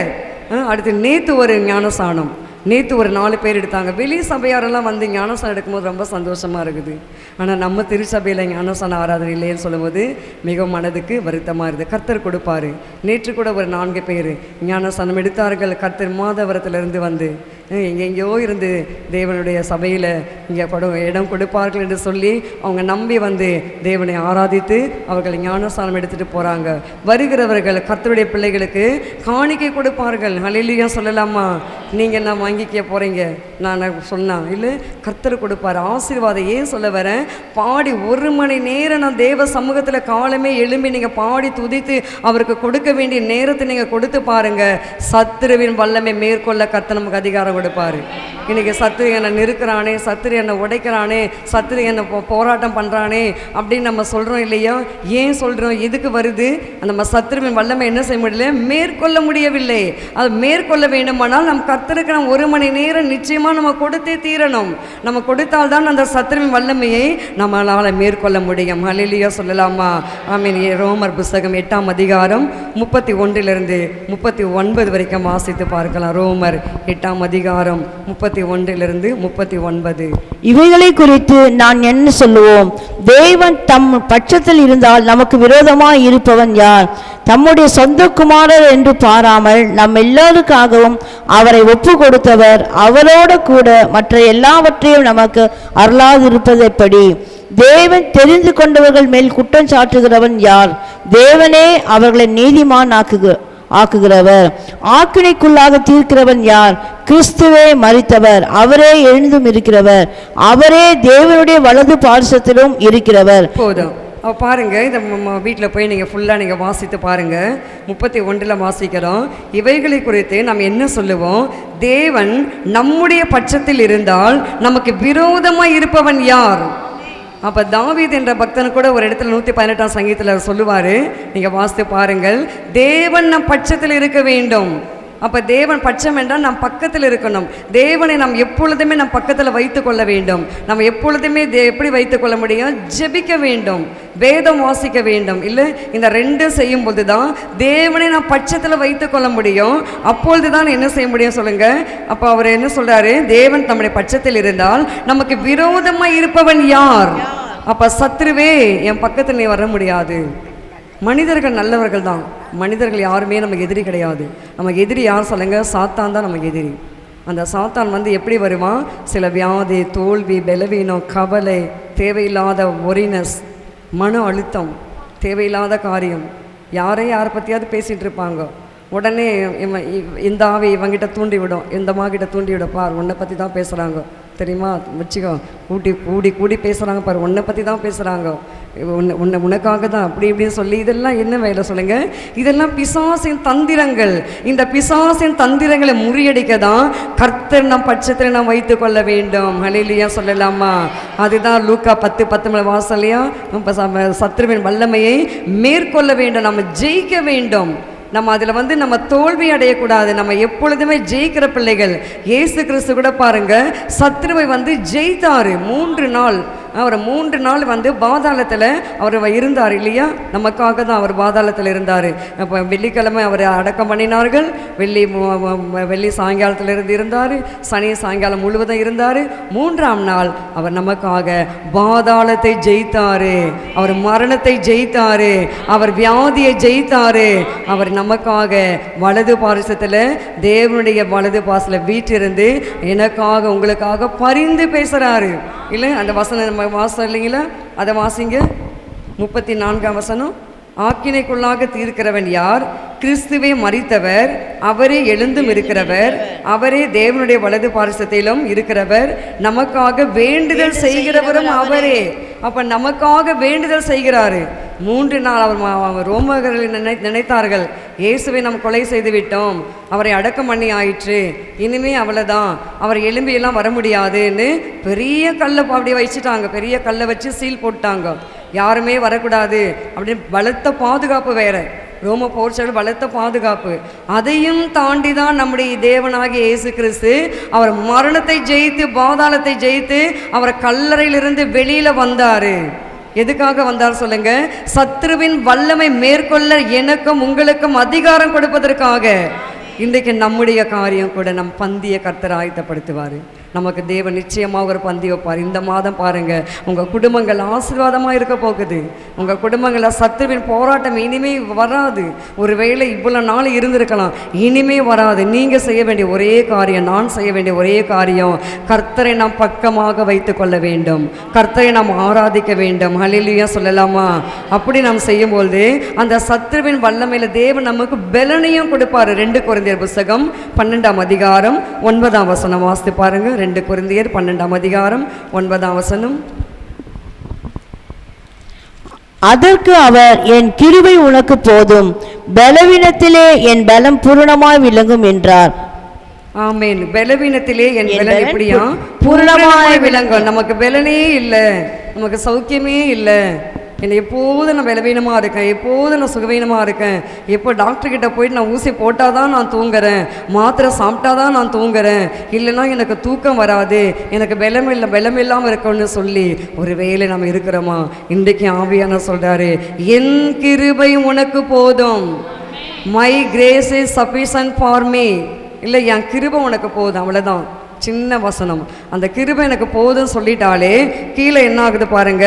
அடுத்து நேற்று ஒரு ஞானசானம், நேற்று ஒரு 4 பேர் எடுத்தாங்க. வெளி சபையாரெல்லாம் வந்து ஞானசானம் எடுக்கும்போது ரொம்ப சந்தோஷமாக இருக்குது. ஆனால் நம்ம திருச்சபையில் ஞானசான ஆராதனை இல்லைன்னு சொல்லும்போது மிகவும் மனதுக்கு வருத்தமாக இருக்குது. கர்த்தர் கொடுப்பார். நேற்று கூட ஒரு 4 பேர் ஞானசானம் எடுத்தார்கள். கர்த்தர் மாதவரத்திலிருந்து வந்து எங்கெங்கேயோ இருந்து தேவனுடைய சபையில் இங்கே இடம் கொடுப்பார்கள் என்று சொல்லி அவங்க நம்பி வந்து தேவனை ஆராதித்து அவர்கள் ஞானஸ்தானம் எடுத்துகிட்டு போகிறாங்க. வருகிறவர்கள் கர்த்தருடைய பிள்ளைகளுக்கு காணிக்கை கொடுப்பார்கள். அல்லேலூயா சொல்லலாமா? நீங்கள் என்ன வாங்கிக்க போகிறீங்க? நான் சொன்னேன் இல்லை, கர்த்தர் கொடுப்பார் ஆசீர்வாதம். ஏன் சொல்ல வரேன்? பாடி 1 மணி நேரம் நான் தேவ சமூகத்தில் காலமே எழும்பி நீங்கள் பாடி துதித்து அவருக்கு கொடுக்க வேண்டிய நேரத்தை நீங்கள் கொடுத்து பாருங்கள். சத்துருவின் வல்லமை மேற்கொள்ள கர்த்தர் நமக்கு அதிகாரம் கொடுப்பாரு. இன்னைக்கு சத்துரு என்னை நிறுக்கிறானே, சத்துரு என்னை உடைக்கிறானே, சத்துரு என்னை போராட்டம் பண்ணுறானே அப்படின்னு நம்ம சொல்கிறோம் இல்லையா? ஏன் சொல்கிறோம்? எதுக்கு வருது? நம்ம சத்துருவின் வல்லமை என்ன செய்ய முடியல? மேற்கொள்ள முடியவில்லை. அது மேற்கொள்ள வேண்டுமானால் நம் கர்த்தருக்கு நம்ம 1 மணி நேரம் நிச்சயமாக நம்ம கொடுத்தே தீரணும். நம்ம கொடுத்தால்தான் அந்த சத்துருவின் வல்லமையை நம்மளால் மேற்கொள்ள முடியும். அல்லேலூயா சொல்லலாமா? ஆமீன். ரோமர் புஸ்தகம் 8ஆம் அதிகாரம் 31 39 வரைக்கும் வாசித்து பார்க்கலாம். ரோமர் 8ஆம் அதிகாரம் 31 39. இவைகளை குறித்து நான் என்ன சொல்லுவோம்? தேவன் தம் பட்சத்தில் இருந்தால் நமக்கு விரோதமாய் இருப்பவன் யார்? தம்முடைய சொந்த குமாரர் என்று பாராமல் நம் எல்லாருக்காகவும் அவரை ஒப்பு கொடுத்தவர் அவரோடு கூட மற்ற எல்லாவற்றையும் நமக்கு அருளாதிருப்பது எப்படி? தேவன் தெரிந்து கொண்டவர்கள் மேல் குற்றம் சாட்டுகிறவன் யார்? தேவனே அவர்களை நீதிமான் ஆக்குகிறவர். ஆக்கினைக்குள்ளாக தீர்க்கிறவன் யார்? கிறிஸ்துவே மரித்தவர், அவரே எழுந்தும் இருக்கிறவர், அவரே தேவனுடைய வலது பார்சத்திலும் இருக்கிறவர். போதும். பாருங்க, இந்த வீட்டில் போய் நீங்கள் ஃபுல்லாக நீங்கள் வாசித்து பாருங்கள். 31 வாசிக்கிறோம். இவைகளை குறித்து நாம் என்ன சொல்லுவோம்? தேவன் நம்முடைய பட்சத்தில் இருந்தால் நமக்கு விரோதமாக இருப்பவன் யார்? அப்போ தாவீது என்ற பக்தன் கூட ஒரு இடத்துல 118ஆம் சங்கீதத்தில் சொல்லுவார், நீங்கள் வாசித்து பாருங்கள். தேவன் நம் பட்சத்தில் இருக்க வேண்டும். அப்போ தேவன் பட்சம் என்றால் நம் பக்கத்தில் இருக்கணும். தேவனை நாம் எப்பொழுதுமே நம் பக்கத்தில் வைத்து கொள்ள வேண்டும். நம்ம எப்பொழுதுமே எப்படி வைத்து கொள்ள முடியும்? ஜெபிக்க வேண்டும், வேதம் வாசிக்க வேண்டும். இல்லை, இந்த 2 செய்யும்போது தான் தேவனை நாம் பட்சத்தில் வைத்து கொள்ள முடியும். அப்பொழுது தான் என்ன செய்ய முடியும் சொல்லுங்கள்? அப்போ அவர் என்ன சொல்கிறாரு? தேவன் நம்முடைய பட்சத்தில் இருந்தால் நமக்கு விரோதமாக இருப்பவன் யார்? அப்போ சத்ருவே என் பக்கத்தில் நீ வர முடியாது. மனிதர்கள் நல்லவர்கள் தான், மனிதர்கள் யாருமே நமக்கு எதிரி கிடையாது. நமக்கு எதிரி யார் சொல்லுங்க? சாத்தான் தான் நமக்கு எதிரி. அந்த சாத்தான் வந்து எப்படி வருவான்? சில வியாதி, தோல்வி, பலவீனம், கவலை, தேவையில்லாத ஒரினஸ், மன அழுத்தம், தேவையில்லாத காரியம், யாரை யாரை பற்றியாவது பேசிகிட்டு இருப்பாங்க. உடனே இந்த ஆவி இவங்கிட்ட தூண்டி விடும், இந்த மாகிட்ட தூண்டி விட, பார் உன்னை பற்றி தான் பேசுகிறாங்க தெரியுமா, வச்சுக்கோ, கூடி பேசுகிறாங்க பாரு, உன்னை பற்றி தான் பேசுகிறாங்க, உனக்காக தான் அப்படி இப்படின்னு சொல்லி, இதெல்லாம் என்ன வேலை சொல்லுங்கள்? இதெல்லாம் பிசாசின் தந்திரங்கள். இந்த பிசாசின் தந்திரங்களை முறியடிக்க தான் கர்த்தர் நம் பட்சத்தில் நாம் வைத்து கொள்ள வேண்டும். ஹல்லேலூயா சொல்லலாமா? அதுதான் லூக்கா 10:10 வாசலையா, சத்ருவின் வல்லமையை மேற்கொள்ள வேண்டும், நம்ம ஜெயிக்க வேண்டும். நம்ம அதில் வந்து நம்ம தோல்வி அடையக்கூடாது. நம்ம எப்பொழுதுமே ஜெயிக்கிற பிள்ளைகள். இயேசு கிறிஸ்து கூட பாருங்க, சத்ருவை வந்து ஜெயித்தாரு. 3 நாள் அவர் 3 நாள் வந்து பாதாளத்தில் அவர் இருந்தார் இல்லையா? நமக்காக தான் அவர் பாதாளத்தில் இருந்தார். அப்போ வெள்ளிக்கிழமை அவர் அடக்கம் பண்ணினார்கள். வெள்ளி சாயங்காலத்திலிருந்து இருந்தார். சனி சாயங்காலம் முழுவதும் இருந்தார். 3ஆம் நாள் அவர் நமக்காக பாதாளத்தை ஜெயித்தார். அவர் மரணத்தை ஜெயித்தார். அவர் வியாதியை ஜெயித்தார். அவர் நமக்காக வலது பாரிசத்தில், தேவனுடைய வலது பாசத்தில் வீட்டிலிருந்து எனக்காக உங்களுக்காக பரிந்து பேசுகிறாரு இல்லை? அந்த வசனம் வாசம் இல்லைங்களா? அதை வாசிங்க. 34ஆம் வசனம். ஆக்கினைக்குள்ளாக தீர்க்கிறவன் யார்? கிறிஸ்துவே மரித்தவர், அவரே எழுந்தும் இருக்கிறவர், அவரே தேவனுடைய வலது பாரிசத்திலும் இருக்கிறவர், நமக்காக வேண்டுதல் செய்கிறவரும் அவரே. அப்ப நமக்காக வேண்டுதல் செய்கிறாரு. 3 நாள் அவர் ரோமர்கள் நினைத்தார்கள், இயேசுவை நாம் கொலை செய்து விட்டோம், அவரை அடக்கம் பண்ணி ஆயிற்று, இனிமே அவ்வளோதான், அவர் எலும்பியெல்லாம் வர முடியாதுன்னு பெரிய கல்லை அப்படியே வச்சுட்டாங்க. பெரிய கல்லை வச்சு சீல் போட்டாங்க. யாருமே வரக்கூடாது அப்படின்னு பலத்த பாதுகாப்பு. வேற ரோம போர்ச்சல் பலத்த பாதுகாப்பு. அதையும் தாண்டி தான் நம்முடைய தேவனாகிய இயேசு கிறிஸ்து அவர் மரணத்தை ஜெயித்து, பாதாளத்தை ஜெயித்து, அவர் கல்லறையிலிருந்து வெளியில வந்தாரு. எதுக்காக வந்தார் சொல்லுங்க? சத்ருவின் வல்லமை மேற்கொள்ள எனக்கும் உங்களுக்கும் அதிகாரம் கொடுப்பதற்காக. இன்றைக்கு நம்முடைய காரியம் கூட நம் பந்திய கர்த்தர் ஆயத்தப்படுத்துவார். நமக்கு தேவன் நிச்சயமாக ஒரு பந்தி வைப்பார். இந்த மாதம் பாருங்க, உங்கள் குடும்பங்கள் ஆசீர்வாதமாக இருக்க போகுது. உங்கள் குடும்பங்களில் சத்துருவின் போராட்டம் இனிமே வராது. ஒருவேளை இவ்வளோ நாள் இருந்திருக்கலாம், இனிமே வராது. நீங்கள் செய்ய வேண்டிய ஒரே காரியம், நான் செய்ய வேண்டிய ஒரே காரியம், கர்த்தரை நாம் பக்கமாக வைத்து கொள்ள வேண்டும். கர்த்தரை நாம் ஆராதிக்க வேண்டும். ஹல்லேலூயா சொல்லலாமா? அப்படி நாம் செய்யும்போது அந்த சத்துருவின் வல்லமையில் தேவன் நமக்கு பலனையும் கொடுப்பார். 2 கொரிந்தியர் புத்தகம் 12ஆம் அதிகாரம் 9ஆம் வசனம் வாசித்து பாருங்க. 2 கொரிந்தியர் 12ஆம் அதிகாரம் 9ஆம் வசனம். அதற்கு அவர், என் கிருபை உனக்கு போதும், பலவீனத்திலே என் பலம் பூரணமாய் விளங்கும் என்றார். ஆமென். பலவீனத்திலே என் பலன் எப்படியா? பூரணமாய் விளங்கும். நமக்கு பலனே இல்லை, நமக்கு சௌக்கியமே இல்லை. என்னை எப்போதும் நான் பலவீனமாக இருக்கேன், எப்போதும் நான் சுகவீனமாக இருக்கேன். எப்போ டாக்டர்கிட்ட போயிட்டு நான் ஊசி போட்டால் தான் நான் தூங்குறேன், மாத்திரை சாப்பிட்டா தான் நான் தூங்குறேன், இல்லைன்னா எனக்கு தூக்கம் வராது, எனக்கு பலம் இல்லாமல் இருக்கணும்னு சொல்லி ஒரு வேளை நம்ம இருக்கிறோமா? இன்றைக்கு ஆவியானவர் சொல்கிறாரு, என் கிருபை உனக்கு போதும். My grace is sufficient for me. இல்லை, என் கிருபை உனக்கு போதும். அவ்வளோதான். சின்ன வசனம். அந்த கிருபை எனக்கு போதும் சொல்லிட்டாலே கீழே என்ன ஆகுது பாருங்க,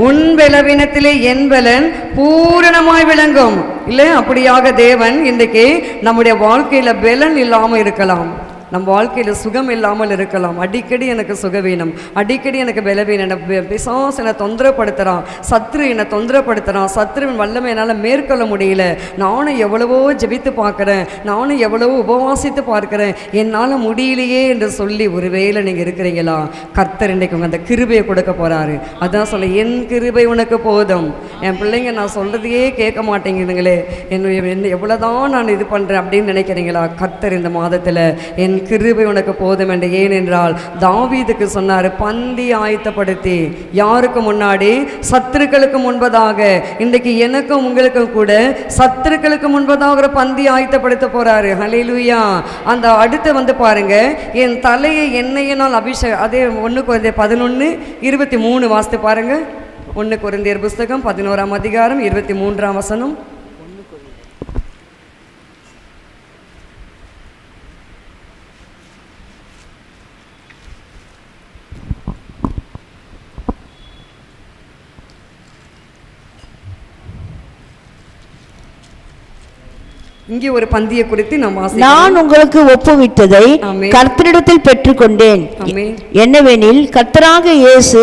உன் பலவீனத்திலே என் பலன் பூரணமாய் விளங்கும். இல்லை, அப்படியாக தேவன் இன்றைக்கு நம்முடைய வாழ்க்கையில் பலன் இல்லாமல் இருக்கலாம், நம்ம வாழ்க்கையில் சுகம் இல்லாமல் இருக்கலாம். அடிக்கடி எனக்கு சுகவீனம், அடிக்கடி எனக்கு பலவீனம், பிசாசு என்னை தொந்தரப்படுத்துகிறான், சத்ரு என்னை தொந்தரப்படுத்துகிறான், சத்ருவின் வல்லமை என்னால் மேற்கொள்ள முடியல, நானும் எவ்வளவோ ஜெபித்து பார்க்குறேன், நானும் எவ்வளவோ உபவாசித்து பார்க்குறேன், என்னால் முடியலையே என்று சொல்லி ஒருவேளை நீங்கள் இருக்கிறீங்களா? கர்த்தர் இன்றைக்கு உங்கள் அந்த கிருபையை கொடுக்க போகிறாரு. அதான் சொல்ல, என் கிருபை உனக்கு போதும். என் பிள்ளைங்க நான் சொல்கிறதையே கேட்க மாட்டேங்குதுங்களே, என்ன எவ்வளோதான் நான் இது பண்ணுறேன் அப்படின்னு நினைக்கிறீங்களா? கர்த்தர் இந்த மாதத்தில் என் கிருபை உனக்கு போதும் என்று. ஏனென்றால் தாவீதுக்கு சொன்னார், பந்தி ஆயத்தப்படுத்தி யாருக்கு முன்னாடி? சத்துருக்களுக்கு முன்பதாக. இன்றைக்கு எனக்கும் உங்களுக்கும் கூட சத்துருக்களுக்கு முன்பதாக ஒரு பந்தி ஆயத்தப்படுத்த போறாரு. ஹல்லேலூயா. அந்த அடுத்து வந்து பாருங்க, என் தலையை எண்ணெயினால் அபிஷேகம். அதே 1 கொரிந்தியர் 11:23 வாசித்து பாருங்க. 1 கொரிந்தியர் புஸ்தகம் 11ஆம் அதிகாரம் 23ஆம் வசனம். இங்கே ஒரு பந்தியை குறித்து நான் உங்களுக்கு ஒப்புவித்ததை கர்த்தரிடத்தில் பெற்றுக்கொண்டேன். என்னவெனில், கர்த்தராக இயேசு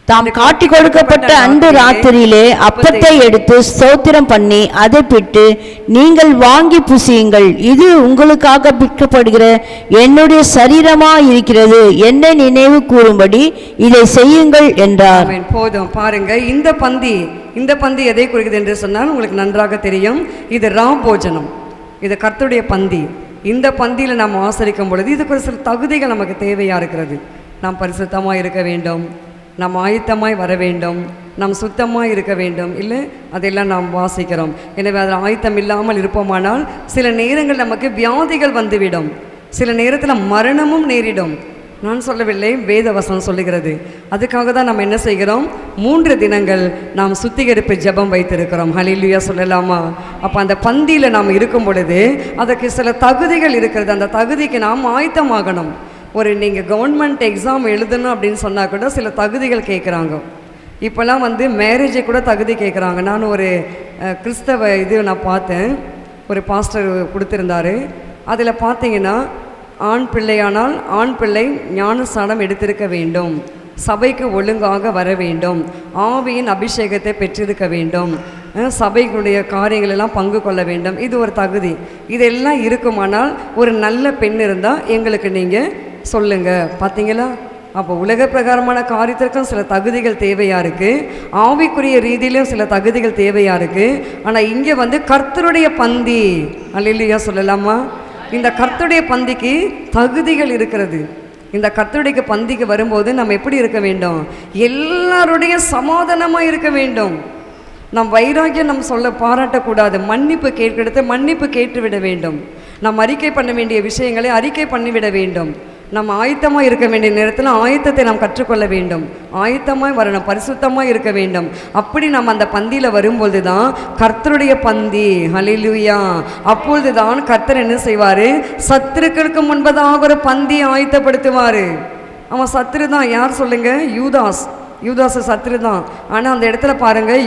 தாம் காட்டி கொடுக்கப்பட்ட அன்று ராத்திரியிலே அப்பத்தை எடுத்து ஸ்தோத்திரம் பண்ணி அதை பிட்டு, நீங்கள் வாங்கி புசியுங்கள், இது உங்களுக்காக பிற்கப்படுகிற என்னுடைய சரீரமா இருக்கிறது, என்னை நினைவு கூறும்படி இதை செய்யுங்கள் என்றார். போதும் பாருங்க. இந்த பந்தி எதை குறிக்குது என்று சொன்னால் உங்களுக்கு நன்றாக தெரியும். இது போஜனம், இது கர்த்தருடைய பந்தி. இந்த பந்தியில் நாம் ஆசரிக்கும் பொழுது இதுக்கு ஒரு சில தகுதிகள் நமக்கு தேவையாக இருக்கிறது. நாம் பரிசுத்தமாக இருக்க வேண்டும், நாம் ஆயத்தமாய் வர வேண்டும், நாம் சுத்தமாக இருக்க வேண்டும். இல்லை, அதெல்லாம் நாம் வாசிக்கிறோம். எனவே அதில் ஆயத்தம் இல்லாமல் இருப்போமானால் சில நேரங்கள் நமக்கு வியாதிகள் வந்துவிடும், சில நேரத்தில் மரணமும் நேரிடும். நான் சொல்லவில்லை, வேதவசனம் சொல்லுகிறது. அதுக்காக தான் நம்ம என்ன செய்கிறோம், 3 தினங்கள் நாம் சுத்திகரிப்பு ஜெபம் வைத்திருக்கிறோம். ஹல்லேலூயா சொல்லலாமா? அப்போ அந்த பந்தியில் நாம் இருக்கும் பொழுது அதுக்கு சில தகுதிகள் இருக்கிறது. அந்த தகுதிக்கு நாம் ஆயத்தமாகணும். நீங்கள் கவர்மெண்ட் எக்ஸாம் எழுதணும் அப்படின்னு சொன்னால் கூட சில தகுதிகள் கேட்குறாங்க. இப்போல்லாம் மேரேஜை கூட தகுதி கேட்குறாங்க. நான் ஒரு கிறிஸ்தவ நான் பார்த்தேன், ஒரு பாஸ்டர் கொடுத்துருந்தாரு. அதில் பார்த்தீங்கன்னா, ஆண் பிள்ளையானால் ஆண் பிள்ளை ஞானஸ்நானம் எடுத்திருக்க வேண்டும், சபைக்கு ஒழுங்காக வர வேண்டும், ஆவியின் அபிஷேகத்தை பெற்றிருக்க வேண்டும், சபைகளுடைய காரியங்களெல்லாம் பங்கு கொள்ள வேண்டும். இது ஒரு தகுதி. இதெல்லாம் இருக்குமானால் ஒரு நல்ல பெண் இருந்தால் எங்களுக்கு நீங்கள் சொல்லுங்கள். பார்த்தீங்களா? அப்போ உலக பிரகாரமான காரியத்திற்கும் சில தகுதிகள் தேவையாக இருக்குது, ஆவிக்குரிய ரீதியிலும் சில தகுதிகள் தேவையாக இருக்குது. ஆனால் இங்கே கர்த்தருடைய பந்தி, அல்லேலூயா சொல்லலாமா? இந்த கர்த்தருடைய பந்திக்கு தகுதிகள் இருக்கிறது. இந்த கர்த்தருடைய பந்திக்கு வரும்போது நம்ம எப்படி இருக்க வேண்டும்? எல்லாருடைய சமாதானமாக இருக்க வேண்டும். நம் வைராகியம் நம்ம சொல்ல பாராட்டக்கூடாது. மன்னிப்பு கேட்கெடுத்து மன்னிப்பு கேட்டுவிட வேண்டும். நாம் அறிக்கை பண்ண வேண்டிய விஷயங்களை அறிக்கை பண்ணிவிட வேண்டும். நம்ம ஆயத்தமாக இருக்க வேண்டிய நேரத்தில் ஆயத்தத்தை நாம் கற்றுக்கொள்ள வேண்டும். ஆயத்தமாக வரணும், பரிசுத்தமாக இருக்க வேண்டும். அப்படி நம்ம அந்த பந்தியில் வரும்பொழுது தான் கர்த்தருடைய பந்தி. ஹல்லேலூயா! அப்பொழுது தான் கர்த்தர் என்ன செய்வார்? சத்துருக்களுக்கு முன்பதாக ஒரு பந்தியை ஆயத்தப்படுத்துவார். அவன் சத்துரு தான். யார் சொல்லுங்க? யூதாஸ் சத்துரு தான். ஆனால் அந்த இடத்துல பாருங்கள்,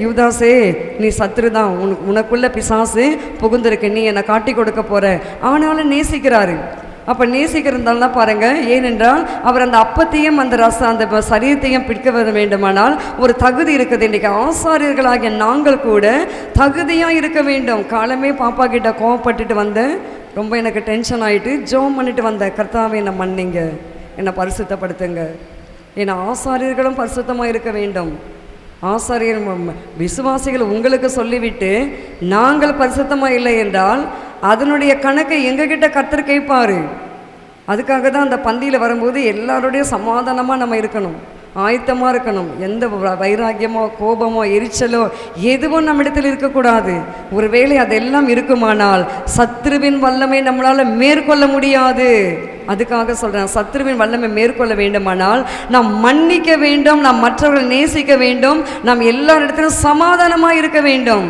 யூதாஸே நீ சத்துரு தான், உனக்குள்ள பிசாசு புகுந்திருக்கு, நீ என்னை காட்டி கொடுக்க போகிற. ஆனாலும் நேசிக்கிறாரு. அப்போ நேசிக்கிறதால பாருங்கள், ஏனென்றால் அவர் அந்த அப்பத்தையும் அந்த அந்த சரீரத்தையும் பிடிக்க வேண்டுமானால் ஒரு தகுதி இருக்குது. இன்றைக்கி ஆசாரியர்களாகிய நாங்கள் கூட தகுதியாக இருக்க வேண்டும். காலமே பாப்பா கிட்ட கோவப்பட்டுட்டு வந்தேன், ரொம்ப எனக்கு டென்ஷன் ஆகிட்டு ஜெபம் பண்ணிட்டு வந்தேன், கர்த்தாவே என்னை மன்னிங்க, என்னை பரிசுத்தப்படுத்துங்க. ஏன்னா ஆசாரியர்களும் பரிசுத்தமாக இருக்க வேண்டும். ஆசாரியர் விசுவாசிகள் உங்களுக்கு சொல்லிவிட்டு நாங்கள் பரிசுத்தமாக இல்லை என்றால் அதனுடைய கணக்கை எங்ககிட்ட கர்த்தர் கேட்பார். அதுக்காக தான் அந்த பந்தியில் வரும்போது எல்லாருடைய சமாதானமாக நம்ம இருக்கணும், ஆயத்தமாக இருக்கணும். எந்த வைராக்கியமோ கோபமோ எரிச்சலோ எதுவும் நம்மிடத்தில் இருக்கக்கூடாது. ஒருவேளை அதெல்லாம் இருக்குமானால் சத்ருவின் வல்லமை நம்மளால் மேற்கொள்ள முடியாது. அதுக்காக சொல்கிறேன், சத்ருவின் வல்லமை மேற்கொள்ள வேண்டுமானால் நாம் மன்னிக்க வேண்டும், நாம் மற்றவர்களை நேசிக்க வேண்டும், நாம் எல்லாரிடத்திலும் சமாதானமாக இருக்க வேண்டும்.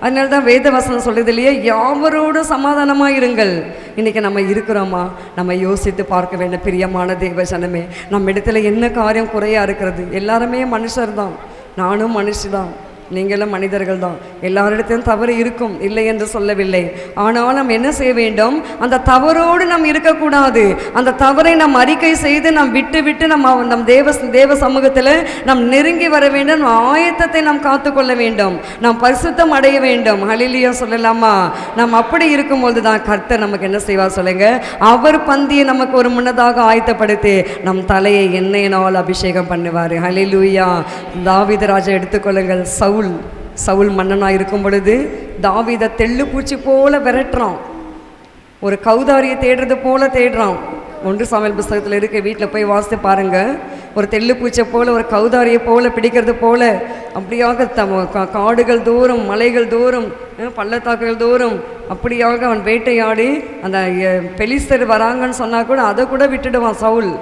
அதனால தான் வேதவசனம் சொல்கிறது இல்லையா, யாவரோடு சமாதானமாக இருங்கள். இன்றைக்கி நம்ம இருக்கிறோமா? நம்ம யோசித்து பார்க்க வேண்டும். பிரியமான தேவ ஜனமே, நம்ம இடத்துல என்ன காரியம் குறையாக இருக்கிறது? எல்லாருமே மனுஷர் தான், நானும் மனுஷி தான், நீங்களும் மனிதர்கள் தான். எல்லாரிடத்திலும் தவறு இருக்கும், இல்லை என்று சொல்லவில்லை. ஆனால் நாம் என்ன செய்ய வேண்டும்? அந்த தவறோடு நாம் இருக்கக்கூடாது. அந்த தவறை நாம் அறிக்கை செய்து நாம் விட்டு நம் தேவ சமூகத்தில் நாம் நெருங்கி வர வேண்டும். ஆயத்தத்தை நாம் காத்துக்கொள்ள வேண்டும், நாம் பரிசுத்தம் அடைய வேண்டும். ஹல்லேலூயா சொல்லலாமா? நாம் அப்படி இருக்கும்போது தான் கர்த்தர் நமக்கு என்ன செய்வார் சொல்லுங்க? அவர் பந்தியை நமக்கு ஒரு முன்னதாக ஆயத்தப்படுத்தி நம் தலையை எண்ணெயினால் அபிஷேகம் பண்ணுவார். ஹல்லேலூயா! தாவீது ராஜா எடுத்துக்கொள்ளுங்கள். சவுல் மன்னனாக இருக்கும் பொழுது தாவீதை தெள்ளு பூச்சி போல விரட்டுறான், ஒரு கௌதாரியை தேடுறது போல தேடுறான். 1 சாமுவேல் புஸ்தகத்தில் இருக்க, வீட்டில் போய் வாசித்து பாருங்கள். ஒரு தெள்ளுப்பூச்சை போல், ஒரு கௌதாரியை போல் பிடிக்கிறது போல அப்படியாக காடுகள் தூரம், மலைகள் தூரம், பள்ளத்தாக்குகள் தூரம் அப்படியாக அவன் வேட்டையாடி அந்த பெலிஸ்தர் வராங்கன்னு சொன்னால் கூட அதை கூட விட்டுடுவான் சவுல்.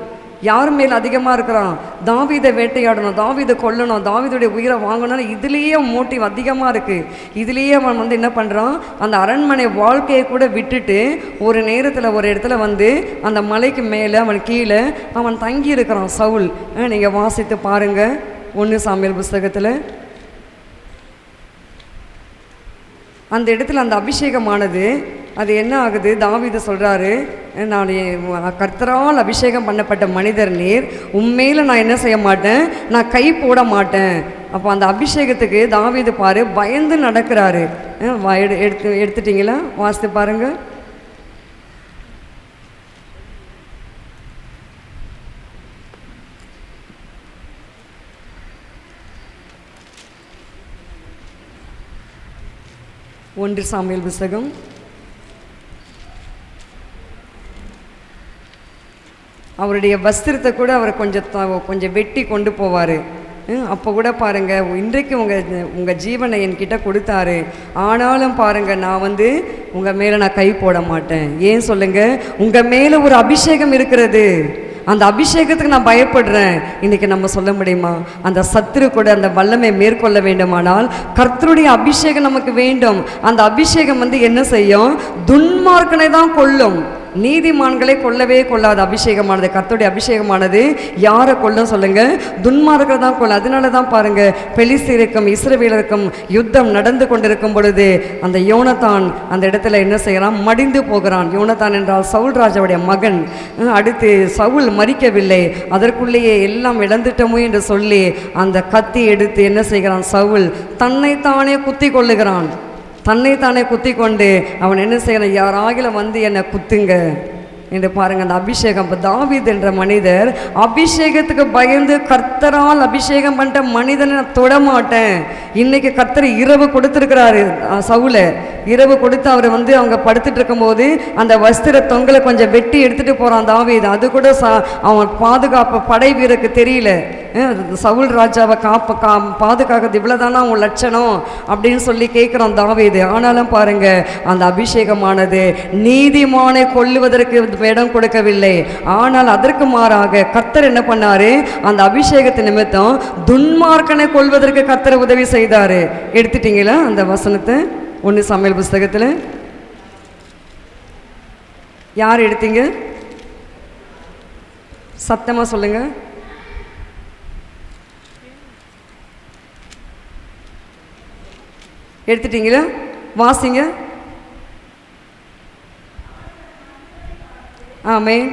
யார் மேல் அதிகமாக இருக்கிறான்? தாவீதை வேட்டையாடணும், தாவீதை கொல்லணும், தாவீதுடைய உயிரை வாங்கணும்னு இதுலேயே மோட்டிவ் அதிகமாக இருக்குது. இதுலேயே அவன் என்ன பண்ணுறான்? அந்த அரண்மனை வாழ்க்கையை கூட விட்டுட்டு ஒரு நேரத்தில் ஒரு இடத்துல அந்த மலைக்கு மேலே அவன் கீழே அவன் தங்கி இருக்கிறான் சவுல். நீங்கள் வாசித்து பாருங்கள் 1 சாமுவேல் புஸ்தகத்தில். அந்த இடத்துல அந்த அபிஷேகமானது அது என்ன ஆகுது? தாவீது சொல்கிறாரு, நான் கர்த்தரால் அபிஷேகம் பண்ணப்பட்ட மனிதர் நீர், உண்மையில் நான் என்ன செய்ய மாட்டேன், நான் கை போட மாட்டேன். அப்போ அந்த அபிஷேகத்துக்கு தாவீது பாரு பயந்து நடக்கிறாரு. எடுத்துட்டிங்களா? வாசித்து பாருங்கள். ஒன்று சாமுவேல் புஸ்தகம் அவருடைய வஸ்திரத்தை கூட அவர் கொஞ்சம் வெட்டி கொண்டு போவார். அப்போ கூட பாருங்கள், இன்றைக்கு உங்கள் ஜீவனை என்கிட்ட கொடுத்தாரு, ஆனாலும் பாருங்கள் நான் உங்கள் மேலே நான் கை போட மாட்டேன். ஏன் சொல்லுங்கள்? உங்கள் மேலே ஒரு அபிஷேகம் இருக்கிறது, அந்த அபிஷேகத்துக்கு நான் பயப்படுறேன். இன்றைக்கி நம்ம சொல்ல முடியுமா? அந்த சத்துரு கூட அந்த வல்லமை மேற்கொள்ள வேண்டுமானால் கர்த்தருடைய அபிஷேகம் நமக்கு வேண்டும். அந்த அபிஷேகம் என்ன செய்யும்? துன்மார்க்கனை தான் கொல்லும், நீதிமான்களை கொல்லவே கொள்ளாத அபிஷேகமானது. கர்த்தருடைய அபிஷேகமானது யாரை கொல்லும் சொல்லுங்க? துன்மார்க்கரை தான் கொல்லும். அதனால தான் பாருங்க, பெலிஸ்தீருக்கும் இஸ்ரவேலருக்கும் யுத்தம் நடந்து கொண்டிருக்கும் பொழுது அந்த யோனத்தான் அந்த இடத்துல என்ன செய்யறான்? மடிந்து போகிறான். யோனத்தான் என்றால் சவுல் ராஜாவுடைய மகன். அடுத்து சவுல் மரிக்கவில்லை, அதற்குள்ளேயே எல்லாம் இழந்துட்டோமோ என்று சொல்லி அந்த கத்தி எடுத்து என்ன செய்கிறான்? சவுல் தன்னைத்தானே குத்தி கொள்ளுகிறான். தன்னைத்தானே குத்தி கொண்டு அவன் என்ன செய்யறான்? யாராகிலும் என்னை குத்துங்க என்று பாருங்க. அந்த அபிஷேகம். தாவீது என்ற மனிதர் அபிஷேகத்துக்கு பயந்து கர்த்தரால் அபிஷேகம் பண்ணிட்ட மனிதனை நான் தொடமாட்டேன். இன்னைக்கு கர்த்தர் இரவு கொடுத்துருக்கிறாரு சவுல. இரவு கொடுத்து அவர் அவங்க படுத்துட்டு இருக்கும்போது அந்த வஸ்திர தொங்கலை கொஞ்சம் வெட்டி எடுத்துட்டு போறான் தாவீது. அது கூட அவன் பாதுகாப்பு படை வீரருக்கு தெரியல. சவுல் ராஜாவை பாதுகாக்கிறது இவ்வளவுதானா உன் லட்சணம் அப்படின்னு சொல்லி கேட்கிறான் தாவீது. ஆனாலும் பாருங்க, அந்த அபிஷேகமானது நீதிமானை கொல்லுவதற்கு இடம் கொடுக்கவில்லை. ஆனால் அதற்கு மாறாக கர்த்தர் என்ன பண்ணாரு? அந்த அபிஷேகத்தின் நிமித்தம் துன்மார்க்கனை கொல்வதற்கு கர்த்தர் உதவி செய்தாரு. எடுத்துட்டீங்களா அந்த வசனத்தை? 1 சாமுவேல் புஸ்தகத்தில் யார் எடுத்தீங்க? சத்தமா சொல்லுங்க. எடுத்துட்டீங்களா? வாசிங்க. ஆமென்.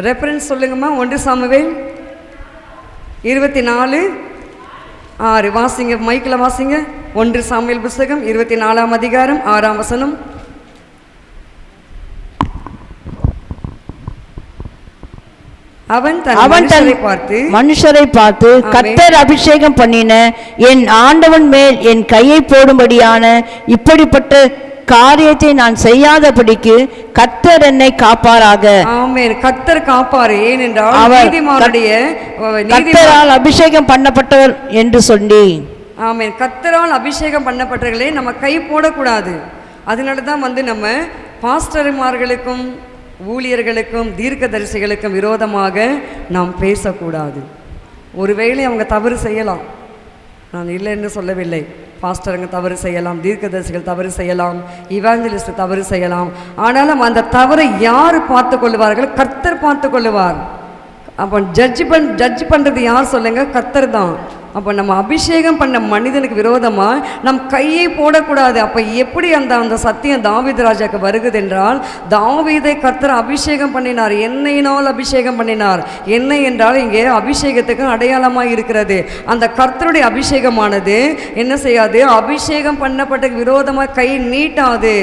ரெஃபரன்ஸ் சொல்லுங்கம்மா. 1 சாமுவேல் 24:6 வாசிங்க. மைக்கில் வாசிங்க. 1 சாமுவேல் புஸ்தகம் 24ஆம் அதிகாரம் 6ஆம் வசனம். அவன் மனுஷரை பார்த்து கர்த்தர் அபிஷேகம் பண்ணின என் ஆண்டவன் மேல் என் கையை போடும்படியான இப்படிப்பட்ட காரியத்தை நான் செய்யாதபடிக்கு கர்த்தர் என்னை காப்பாராக. ஆமென். கர்த்தர் காப்பாரு. ஏனென்றால் நீதிமானுடைய கர்த்தரால் அபிஷேகம் பண்ணப்பட்டவர் என்று சொல்லி. ஆமென். கர்த்தரால் அபிஷேகம் பண்ணப்பட்டவர்களே நம்ம கை போடக்கூடாது. அதனால தான் நம்ம பாஸ்டர்மார்களுக்கும் ஊழியர்களுக்கும் தீர்க்கதரிசிகளுக்கும் விரோதமாக நாம் பேசக்கூடாது. ஒருவேளை அவங்க தவறு செய்யலாம், நான் இல்லைன்னு சொல்லவில்லை. பாஸ்டருங்க தவறு செய்யலாம், தீர்க்கதரிசிகள் தவறு செய்யலாம், இவாஞ்சலிஸ்ட் தவறு செய்யலாம். ஆனாலும் அந்த தவறை யார் பார்த்து கொள்வார்கள்? கர்த்தர் பார்த்து கொள்ளுவார். அப்போ ஜட்ஜ் பண்ணுறது யார் சொல்லுங்க? கர்த்தர் தான். அப்போ நம்ம அபிஷேகம் பண்ண மனிதனுக்கு விரோதமாக நம் கையை போடக்கூடாது. அப்போ எப்படி அந்த சத்தியம் தாவீது ராஜாக்கு வருகிறது என்றால், தாவீதை கர்த்தர் அபிஷேகம் பண்ணினார், எண்ணெயினால் அபிஷேகம் பண்ணினார். எண்ணெய் என்றால் இங்கே அபிஷேகத்துக்கு அடையாளமாக இருக்கிறது. அந்த கர்த்தருடைய அபிஷேகமானது என்ன செய்யாது? அபிஷேகம் பண்ணப்பட்ட விரோதமாக கை நீட்டாது.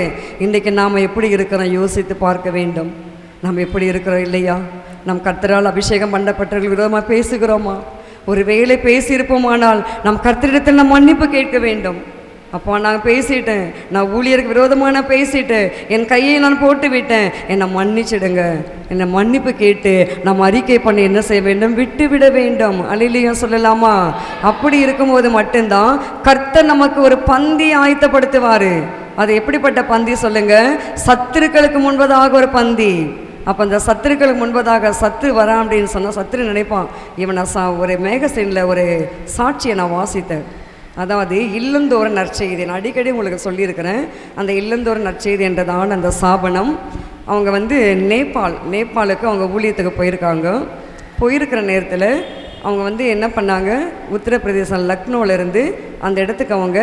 இன்றைக்கு நாம் எப்படி இருக்கிறோம் யோசித்து பார்க்க வேண்டும். நாம் எப்படி இருக்கிறோம் இல்லையா? நம் கர்த்தரால் அபிஷேகம் பண்ணப்பட்டவர்கள் விரோதமாக பேசுகிறோமா? ஒரு வேளை பேசியிருப்போமானால் நம் கர்த்தரிடத்தில் நான் மன்னிப்பு கேட்க வேண்டும். அப்போ நான் பேசிட்டேன், நான் ஊழியருக்கு விரோதமாக நான் பேசிட்டேன், என் கையை நான் போட்டு விட்டேன், என்னை மன்னிச்சிடுங்க, என்னை மன்னிப்பு கேட்டு நாம் அறிக்கை பண்ணி என்ன செய்ய வேண்டும்? விட்டு விட வேண்டும். அல்லேலூயா சொல்லலாமா? அப்படி இருக்கும்போது மட்டும்தான் கர்த்தர் நமக்கு ஒரு பந்தி ஆயத்தப்படுத்துவார். அது எப்படிப்பட்ட பந்தி சொல்லுங்க? சத்துருக்களுக்கு முன்பதாக ஒரு பந்தி. அப்போ அந்த சத்துருக்களுக்கு முன்பதாக சத்துரு வரான் அப்படின்னு சொன்னால் சத்துரு நினைப்பான், இவனை ஒரு மேகசீனில் ஒரு சாட்சியை நான் வாசித்தேன். அதாவது இல்லந்தோற நற்செய்தி, நான் அடிக்கடி உங்களுக்கு சொல்லியிருக்கிறேன். அந்த இல்லந்தோற நற்செய்தி என்றதான அந்த ஸ்தாபனம் அவங்க நேபாளுக்கு அவங்க ஊழியத்துக்கு போயிருக்காங்க. போயிருக்கிற நேரத்தில் அவங்க என்ன பண்ணாங்க? உத்தரப்பிரதேசம் லக்னோவிலேருந்து அந்த இடத்துக்கு அவங்க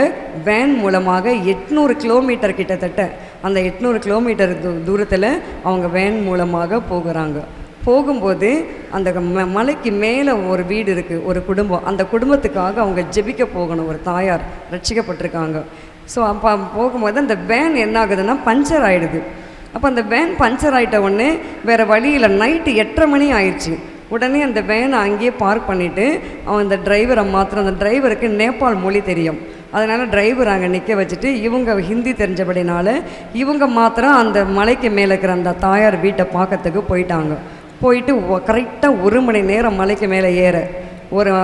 வேன் மூலமாக 800 கிலோமீட்டர் கிட்டத்தட்ட அந்த 800 கிலோமீட்டர் தூரத்தில் அவங்க வேன் மூலமாக போகிறாங்க. போகும்போது அந்த மலைக்கு மேலே ஒரு வீடு இருக்குது, ஒரு குடும்பம். அந்த குடும்பத்துக்காக அவங்க ஜெபிக்க போகணும். ஒரு தாயார் ரட்சிக்கப்பட்டிருக்காங்க. ஸோ அப்போ போகும்போது அந்த வேன் என்ன ஆகுதுன்னா பஞ்சர் ஆகிடுது. அப்போ அந்த வேன் பஞ்சர் ஆகிட்ட உடனே வேறு வழியில் நைட்டு 8:30 மணி ஆயிடுச்சு. உடனே அந்த வேனை அங்கேயே பார்க் பண்ணிவிட்டு அவன் அந்த டிரைவரை மாத்திரம், அந்த டிரைவருக்கு நேபாள் மொழி தெரியும், அதனால் டிரைவர் அங்கே நிற்க வச்சுட்டு இவங்க ஹிந்தி தெரிஞ்சபடினால இவங்க மாத்திரம் அந்த மலைக்கு மேலே இருக்கிற அந்த தாயார் வீட்டை பார்க்கறதுக்கு போயிட்டாங்க. போயிட்டு கரெக்டாக 1 மணி நேரம் மலைக்கு மேலே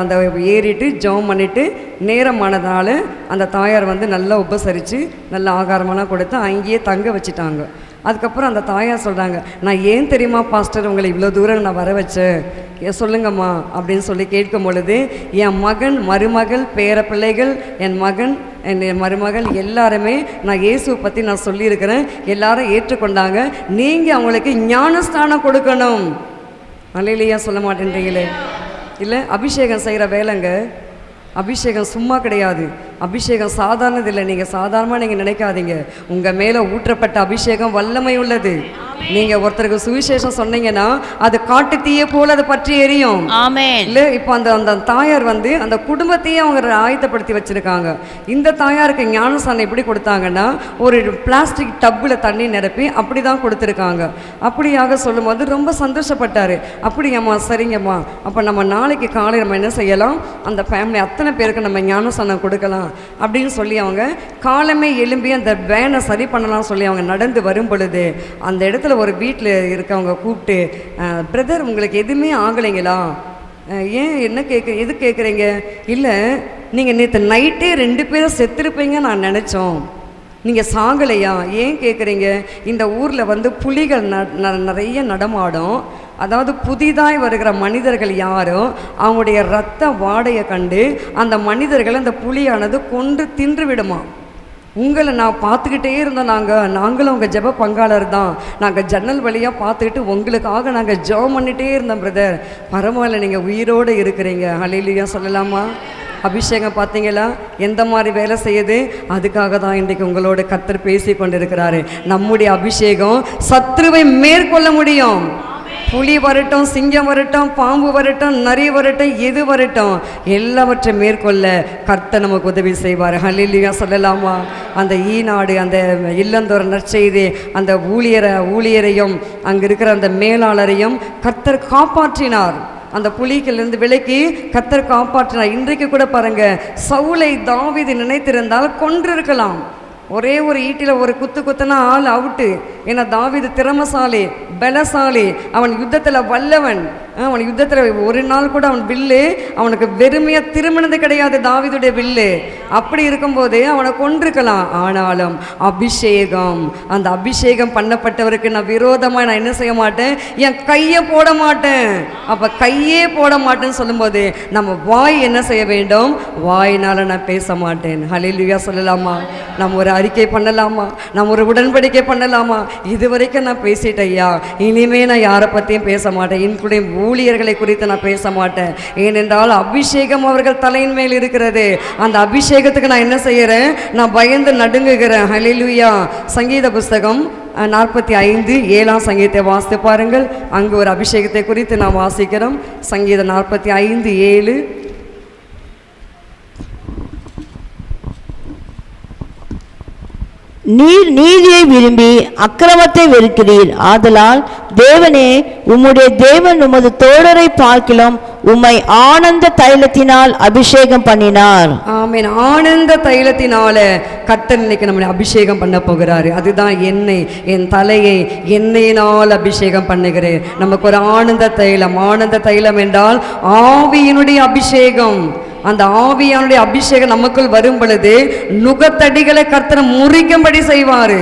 அந்த ஏறிட்டு ஜெபம் பண்ணிவிட்டு நேரமானதுனால அந்த தாயார் வந்து நல்லா உபசரித்து நல்ல ஆகாரமெல்லாம் கொடுத்து அங்கேயே தங்க வச்சுட்டாங்க. அதுக்கப்புறம் அந்த தாயார் சொல்கிறாங்க, நான் ஏன் தெரியுமா பாஸ்டர் உங்களை இவ்வளோ தூரம் நான் வர வச்சேன், சொல்லுங்கம்மா அப்படின்னு சொல்லி கேட்கும் பொழுது, என் மகன், மருமகள், பேர பிள்ளைகள், என் மகன், என் மருமகள் எல்லாருமே நான் இயேசுவை பற்றி நான் சொல்லியிருக்கிறேன், எல்லாரும் ஏற்றுக்கொண்டாங்க, நீங்கள் அவங்களுக்கு ஞானஸ்தானம் கொடுக்கணும். அல்லேலூயா சொல்ல மாட்டேன்றீங்களே? இல்லை, அபிஷேகம் செய்கிற வேலைங்க. அபிஷேகம் சும்மா கிடையாது, அபிஷேகம் சாதாரணது இல்லை. நீங்கள் சாதாரணமாக நீங்கள் நினைக்காதீங்க, உங்கள் மேலே ஊற்றப்பட்ட அபிஷேகம் வல்லமை உள்ளது. நீங்கள் ஒருத்தருக்கு சுவிசேஷம் சொன்னீங்கன்னா அது காட்டு தீயை போல அதை பற்றி எரியும். ஆமென். இல்லை, இப்போ அந்த தாயார் வந்து அந்த குடும்பத்தையே அவங்க ஆயத்தப்படுத்தி வச்சுருக்காங்க. இந்த தாயாருக்கு ஞானஸ்தானம் எப்படி கொடுத்தாங்கன்னா, ஒரு பிளாஸ்டிக் டப்பில் தண்ணி நிரப்பி அப்படி தான் கொடுத்துருக்காங்க. அப்படியாக சொல்லும்போது ரொம்ப சந்தோஷப்பட்டார். அப்படிங்கம்மா, சரிங்கம்மா, அப்போ நம்ம நாளைக்கு காலை நம்ம என்ன செய்யலாம், அந்த ஃபேமிலி அத்தனை பேருக்கு நம்ம ஞானஸ்தானம் கொடுக்கலாம் அப்படின்னு சொல்லி அவங்க காலமே எழும்பி அந்த வேனை சரி பண்ணலாம் சொல்லி அவங்க நடந்து வரும் பொழுது அந்த இடத்துல ஒரு வீட்டில் இருக்கவங்க கூப்பிட்டு, பிரதர் உங்களுக்கு எதுவுமே ஆகலைங்களா, ஏன் என்ன எது கேட்குறீங்க, இல்லை நீங்கள் நேற்று நைட்டே 2 பேரும் செத்துருப்பீங்க நான் நினச்சோம், நீங்கள் சாகலையா, ஏன் கேட்குறீங்க, இந்த ஊரில் வந்து புலிகள் நிறைய நடமாடும், அதாவது புதிதாய் வருகிற மனிதர்கள் யாரோ அவங்களுடைய இரத்த வாடையை கண்டு அந்த மனிதர்களை அந்த புலியானது கொன்று தின்று விடுமா. உங்களை நான் பார்த்துக்கிட்டே இருந்தோம், நாங்களும் உங்கள் ஜெப பங்காளர் தான், நாங்கள் ஜன்னல் வழியாக பார்த்துக்கிட்டு உங்களுக்காக நாங்கள் ஜெபம் பண்ணிகிட்டே இருந்தோம் பிரதர், பரவாயில்ல நீங்கள் உயிரோடு இருக்கிறீங்க. அல்லேலூயா சொல்லலாமா? அபிஷேகம் பார்த்தீங்களா எந்த மாதிரி வேலை செய்யுது? அதுக்காக தான் இன்றைக்கு உங்களோட கர்த்தர் பேசி கொண்டிருக்கிறாரு. நம்முடைய அபிஷேகம் சத்ருவை மேற்கொள்ள முடியும். புலி வரட்டும், சிங்கம் வரட்டும், பாம்பு வரட்டும், நரி வரட்டும், எது வரட்டும், எல்லாவற்றையும் மேற்கொள்ள கர்த்தர் நமக்கு உதவி செய்வார். ஹல்லேலூயா சொல்லலாமா? அந்த ஈநாடு, அந்த இல்லந்தோறும் நற்செய்தி, அந்த ஊழியரையும் அங்கே இருக்கிற அந்த மேலாளரையும் கர்த்தர் காப்பாற்றினார். அந்த புலிகளிலிருந்து விலக்கி கர்த்தர் காப்பாற்றினார். இன்றைக்கு கூட பாருங்க, சவுலை தாவீது நினைத்திருந்தால் கொன்றிருக்கலாம். ஒரே ஒரு ஈட்டில் ஒரு குத்துனா ஆள் அவுட்டு. ஏன்னா தாவீது திறமசாலி, பலசாலி, அவன் யுத்தத்தில் வல்லவன். அவன் யுத்தத்தில் ஒரு நாள் கூட அவன் வில்லு அவனுக்கு வெறுமையாக திரும்பினது கிடையாது, தாவீதுடைய வில்லு. அப்படி இருக்கும்போது அவனை கொன்றிருக்கலாம். ஆனாலும் அபிஷேகம், அந்த அபிஷேகம் பண்ணப்பட்டவருக்கு நான் விரோதமாக நான் என்ன செய்ய மாட்டேன், என் கையை போட மாட்டேன். அப்போ கையே போட மாட்டேன்னு சொல்லும்போது நம்ம வாய் என்ன செய்ய வேண்டும், வாயினால் நான் பேச மாட்டேன். ஹல்லேலூயா சொல்லலாமா? நம்ம ஒரு அறிக்கை பண்ணலாமா, நம்ம ஒரு உடன்படிக்கை பண்ணலாமா, இதுவரைக்கும் நான் பேசிட்டேன் ஐயா, இனிமே நான் யாரை பற்றியும் பேச மாட்டேன், இன்க்ளூடிங் ஊழியர்களை குறித்து நான் பேச மாட்டேன். ஏனென்றால் அபிஷேகம் அவர்கள் தலையின் மேல் இருக்கிறது. அந்த அபிஷேகத்துக்கு நான் என்ன செய்கிறேன், நான் பயந்து நடுங்குகிறேன். ஹல்லேலூயா. சங்கீத புஸ்தகம் 45:7 சங்கீதத்தை வாசித்து பாருங்கள். அங்கு ஒரு அபிஷேகத்தை குறித்து நாம் வாசிக்கிறோம். சங்கீதம் 45:7. நீர் நீதியை விரும்பி அக்கிரமத்தை வெறுக்கிறீர், ஆதலால் தேவனே உம்முடைய தேவன் உமது தோழரை பார்க்கிலும் உம்மை ஆனந்த தைலத்தினால் அபிஷேகம் பண்ணினார். ஆமென். ஆனந்த தைலத்தினால கர்த்தர் இன்னைக்கு நம்மளை அபிஷேகம் பண்ண போகிறாரு. அதுதான் எண்ணெய், என் தலையை எண்ணெயினால் அபிஷேகம் பண்ணுகிறேன். நமக்கு ஒரு ஆனந்த தைலம். ஆனந்த தைலம் என்றால் ஆவியினுடைய அபிஷேகம். அந்த ஆவியானுடைய அபிஷேகம் நமக்குள் வரும் பொழுது நுகத்தடிகளை கர்த்தர் முறிக்கும்படி செய்வார்.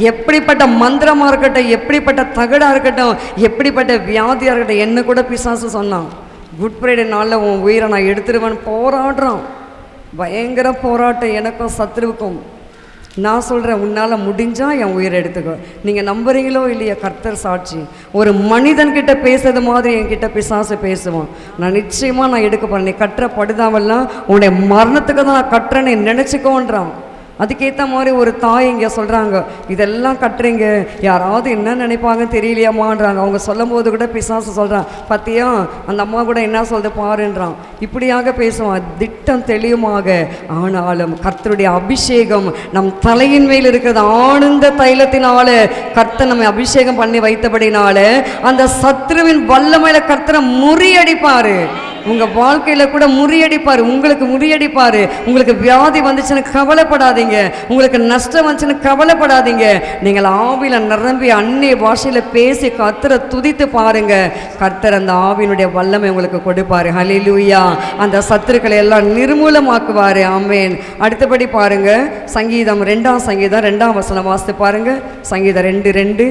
எப்படிப்பட்ட மந்திரமா இருக்கட்டும், எப்படிப்பட்ட தகடா இருக்கட்டும், எப்படிப்பட்ட வியாதியா இருக்கட்டும். என்ன கூட பிசாசு சொன்னான், குட் ஃப்ரைடே நாளில் உன் உயிரை நான் எடுத்துருவேன் போராடுறான். பயங்கர போராட்டம் எனக்கும் சத்ருவுக்கும். நான் சொல்கிறேன், உன்னால் முடிஞ்சால் என் உயிரை எடுத்துக்கோ. நீங்கள் நம்புறீங்களோ இல்லையா, கர்த்தர் சாட்சி. ஒரு மனிதன்கிட்ட பேசுறது மாதிரி என்கிட்ட பிசாசு பேசுவான். நான் நிச்சயமாக நான் எடுக்க போகிறேன். நீ கட்டுற படுதாவெல்லாம் உன்னுடைய மரணத்துக்கு தான் நான் கட்டுறேன்னு நினச்சிக்கோன்றான். அதுக்கேற்ற மாதிரி ஒரு தாய் இங்கே சொல்கிறாங்க, இதெல்லாம் கட்டுறீங்க, யாராவது என்ன நினைப்பாங்க தெரியலையாமான்றாங்க. அவங்க சொல்லும் போது கூட பிசாசு சொல்கிறான், பார்த்தியா அந்த அம்மா கூட என்ன சொல்லுது பாருன்றான். இப்படியாக பேசுவான் திட்டம் தெளிவுமாக. ஆனாலும் கர்த்தருடைய அபிஷேகம் நம் தலையின் மேல் இருக்கிறது. ஆனந்த தைலத்தினால கர்த்தர் நம்மை அபிஷேகம் பண்ணி வைத்தபடினால அந்த சத்ருவின் வல்லமையில கர்த்தரை முறியடிப்பாரு. உங்க வாழ்க்கையில கூட முறியடிப்பாரு, உங்களுக்கு முறியடிப்பாரு. உங்களுக்கு வியாதி வந்துச்சுன்னு கவலைப்படாதீங்க, உங்களுக்கு நஷ்டம் வந்துச்சுன்னு கவலைப்படாதீங்க. நீங்கள் ஆவியில நிரம்பி அந்நிய பாஷையில பேசி கர்த்தரை துதித்து பாருங்க. கர்த்தர் அந்த ஆவியினுடைய வல்லமை உங்களுக்கு கொடுப்பாரு. ஹல்லேலூயா. அந்த சத்துருக்களை எல்லாம் நிர்மூலமாக்குவாரு. ஆமென். அடுத்தபடி பாருங்க, சங்கீதம் 2ஆம் சங்கீதம் 2ஆம் வசனம் வாசித்து பாருங்க. சங்கீதம் 2:2.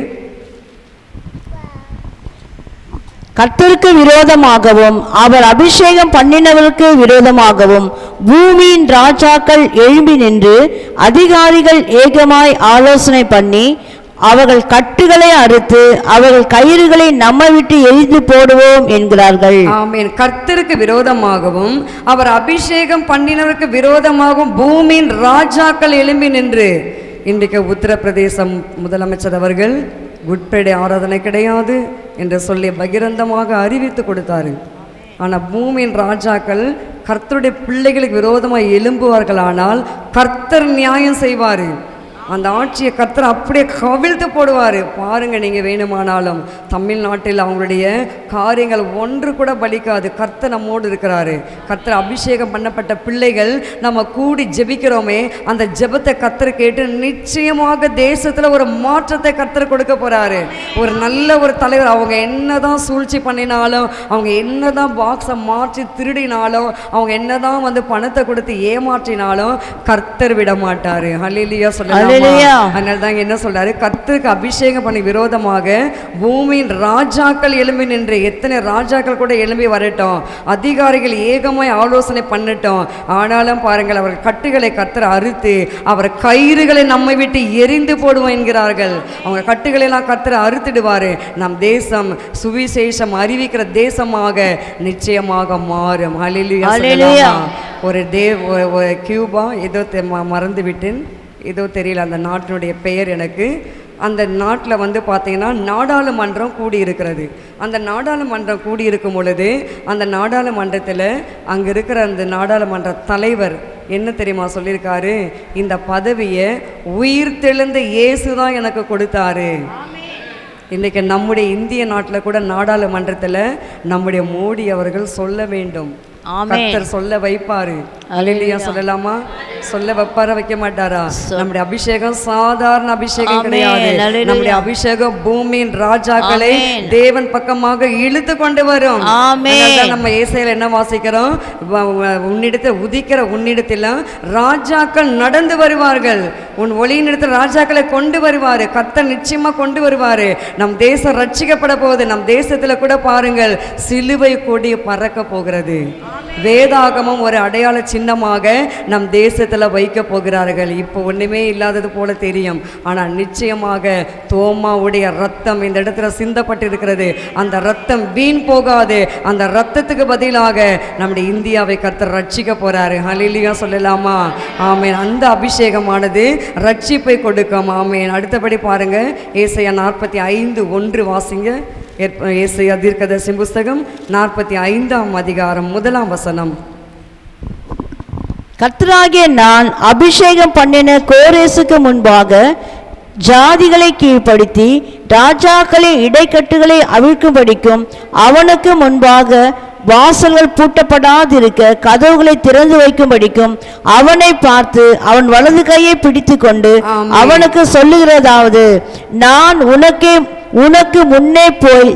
கர்த்தருக்கு விரோதமாகவும் அவர் அபிஷேகம் பண்ணினவருக்கு விரோதமாகவும் பூமியின் ராஜாக்கள் எழும்பி நின்று அதிகாரிகள் ஏகமாய் ஆலோசனை பண்ணி அவர்கள் கட்டுகளை அறுத்து அவர்கள் கயிறுகளை நம்மை விட்டு எரிந்து போடுவோம் என்கிறார்கள். ஆமென். கர்த்தருக்கு விரோதமாகவும் அவர் அபிஷேகம் பண்ணினவருக்கு விரோதமாகவும் பூமியின் ராஜாக்கள் எழும்பி நின்று. இன்றைக்கு உத்தரப்பிரதேசம் முதலமைச்சர் அவர்கள் குட் ஃப்ரைடே ஆராதனை கிடையாது என்று சொல்லி பகிரந்தமாக அறிவித்து கொடுத்தாரு. ஆனால் பூமியின் ராஜாக்கள் கர்த்தருடைய பிள்ளைகளுக்கு விரோதமாக எழும்புவார்களானால் கர்த்தர் நியாயம் செய்வார். அந்த ஆட்சியை கர்த்தர் அப்படியே கவிழ்த்து போடுவார். பாருங்க, நீங்கள் வேணுமானாலும் தமிழ்நாட்டில் அவங்களுடைய காரியங்கள் ஒன்று கூட பலிக்காது. கர்த்தர் நம்மோடு இருக்கிறாரு. கர்த்தர் அபிஷேகம் பண்ணப்பட்ட பிள்ளைகள் நம்ம கூடி ஜெபிக்கிறோமே, அந்த ஜெபத்தை கர்த்தர் கேட்டு நிச்சயமாக தேசத்தில் ஒரு மாற்றத்தை கர்த்தர் கொடுக்க போறாரு. ஒரு நல்ல ஒரு தலைவர். அவங்க என்னதான் சூழ்ச்சி பண்ணினாலும், அவங்க என்னதான் பாக்ஸை மாற்றி திருடினாலும், அவங்க என்னதான் பணத்தை கொடுத்து ஏமாற்றினாலும் கர்த்தர் விட மாட்டாரு. ஹல்லேலூயா சொல்லலாம். அதனால தான் என்ன சொல்றாரு, கர்த்தருக்கு அபிஷேகம் பண்ணி விரோதமாக பூமியின் ராஜாக்கள் எழும்பி நின்று. எத்தனை ராஜாக்கள் கூட எழும்பி வரட்டும், அதிகாரிகள் ஏகமாய் ஆலோசனை பண்ணட்டும். ஆனாலும் பாருங்கள், அவர் கட்டுகளை கர்த்தர் அறுத்து அவர் கயிறுகளை நம்மை விட்டு எரிந்து போடுவோம் என்கிறார்கள். அவங்க கட்டுகளை எல்லாம் கர்த்தர் அறுத்துடுவாரு. நம் தேசம் சுவிசேஷம் அறிவிக்கிற தேசமாக நிச்சயமாக மாறும். ஹல்லேலூயா. ஒரு கியூபா ஏதோ மறந்து விட்டேன், ஏதோ தெரியல அந்த நாட்டினுடைய பெயர் எனக்கு. அந்த நாட்டில் பார்த்தீங்கன்னா நாடாளுமன்றம் கூடியிருக்கிறது. அந்த நாடாளுமன்றம் கூடியிருக்கும் பொழுது அந்த நாடாளுமன்றத்தில் அங்கே இருக்கிற அந்த நாடாளுமன்ற தலைவர் என்ன தெரியுமா சொல்லியிருக்காரு, இந்த பதவியை உயிர் தெழுந்த இயேசு தான் எனக்கு கொடுத்தாரு. இன்றைக்கி நம்முடைய இந்திய நாட்டில் கூட நாடாளுமன்றத்தில் நம்முடைய மோடி அவர்கள் சொல்ல வேண்டும். கர்த்தர் சொல்ல வைப்பாரு. அல்லேலூயா சொல்லலாமா? சொல்ல வைப்பாரா, வைக்க மாட்டாரா? நம்முடைய அபிஷேகம் சாதாரண அபிஷேகம் கிடையாது. நம்முடைய அபிஷேகம் பூமியின் ராஜாக்களை தேவன் பக்கமாக இழுத்து கொண்டு வரும். நம்ம ஏசாயால என்ன வாசிக்கிறோம், உன்னிடத்தில் உதிக்கிற உன்னிடத்தில் ராஜாக்கள் நடந்து வருவார்கள், உன் ஒளியினிடத்தில் ராஜாக்களை கொண்டு வருவாரு. கர்த்தர் நிச்சயமா கொண்டு வருவாரு. நம் தேசம் ரட்சிக்கப்பட போகுது. நம் தேசத்துல கூட பாருங்கள், சிலுவை கொடி பறக்க போகிறது. வேதாகமம் ஒரு அடையாள சின்னமாக நம் தேசத்தில் வைக்க போகிறார்கள். இப்போ ஒன்றுமே இல்லாதது போல தெரியும், ஆனால் நிச்சயமாக தோமாவுடைய ரத்தம் இந்த இடத்துல சிந்தப்பட்டிருக்கிறது. அந்த ரத்தம் வீண் போகாது. அந்த ரத்தத்துக்கு பதிலாக நம்முடைய இந்தியாவை கர்த்தர் ரட்சிக்க போறாரு. ஹல்லேலூயா சொல்லலாமா? ஆமென். அந்த அபிஷேகமானது ரட்சிப்பை கொடுக்கும். ஆமென். அடுத்தபடி பாருங்க, ஏசாயா 45:1 வாசிங்க. ஏசாயா தீர்க்கதரிசி புஸ்தகம் 45ஆம் அதிகாரம் 1ஆம் வசனம். கர்த்தராகிய நான் அபிஷேகம் பண்ணின கோரேசுக்கு முன்பாக ஜாதிகளை கீழ்ப்படுத்தி ராஜாக்களின் இடைக்கட்டுகளை அவிழ்க்கும்படிக்கும் அவனுக்கு முன்பாக வாசல்கள் பூட்டப்படாதிருக்க கதவுகளை திறந்து வைக்கும்படிக்கும் அவனை பார்த்து அவன் வலது கையை பிடித்து கொண்டு அவனுக்கு சொல்லுகிறதாவது, நான் உனக்கு முன்னே போய்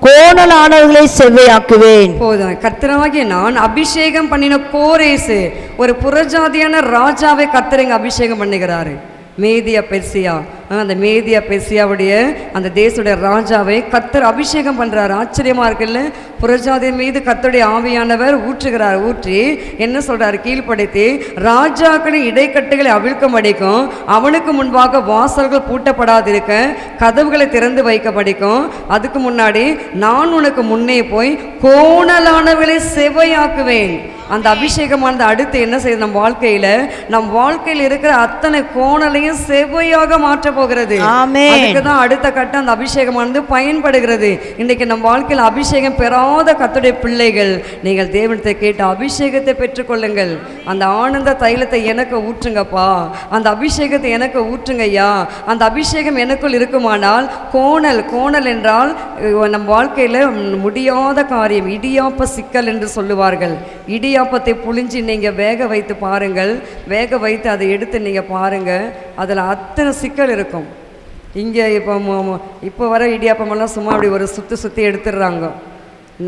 கோணலானவர்களை செவ்வையாக்குவேன். போதும். கர்த்தராகிய நான் அபிஷேகம் பண்ணின கோரேசு, ஒரு புறஜாதியான ராஜாவை கர்த்தர் அபிஷேகம் பண்ணுகிறாரு. மேதியா பெர்சியா அந்த மேதியா பெர்சியாவுடைய அந்த தேசத்துடைய ராஜாவை கர்த்தர் அபிஷேகம் பண்றாரு. ஆச்சரியமா இருக்குல்ல? புறஜாதி மீது கர்த்தருடைய ஆவியானவர் ஊற்றுகிறார். ஊற்றி என்ன சொல்றாரு? கீழ்ப்படுத்தி ராஜாக்களின் இடைக்கட்டுகளை அவிழ்க்கும்படிக்கும், அவனுக்கு முன்பாக வாசல்கள் பூட்டப்படாதிருக்க கதவுகளை திறந்து வைக்கப்படிக்கும், அதுக்கு முன்னாடி நான் உனக்கு முன்னே போய் கோணலானவர்களை செவ்வையாக்குவேன். அந்த அபிஷேகமானது அடுத்து என்ன செய்யுது? நம் வாழ்க்கையில் இருக்கிற அத்தனை கோணலையும் செவ்வையாக மாற்ற போகிறது. அதுக்கு தான் அடுத்த கட்டம் அந்த அபிஷேகமானது பயன்படுகிறது. இன்றைக்கு நம் வாழ்க்கையில் அபிஷேகம் பெறாத கர்த்தருடைய பிள்ளைகள், நீங்கள் தேவனத்தை கேட்டு அபிஷேகத்தை பெற்றுக்கொள்ளுங்கள். அந்த ஆனந்த தைலத்தை எனக்கு ஊற்றுங்கப்பா, அந்த அபிஷேகத்தை எனக்கு ஊற்றுங்கய்யா. அந்த அபிஷேகம் எனக்குள் இருக்குமானால் கோணல் என்றால் நம் வாழ்க்கையில் முடியாத காரியம், இடியாப்ப சிக்கல் என்று சொல்லுவார்கள். இடியாப்பத்தை புழிஞ்சு நீங்கள் வேக வைத்து பாருங்கள், வேக வைத்து அதை எடுத்து நீங்கள் பாருங்கள், அதில் அத்தனை சிக்கல் இருக்கும். இங்கே இப்போ வர இடியாப்பமெல்லாம் சும்மா அப்படி ஒரு சுற்றி எடுத்துடுறாங்க.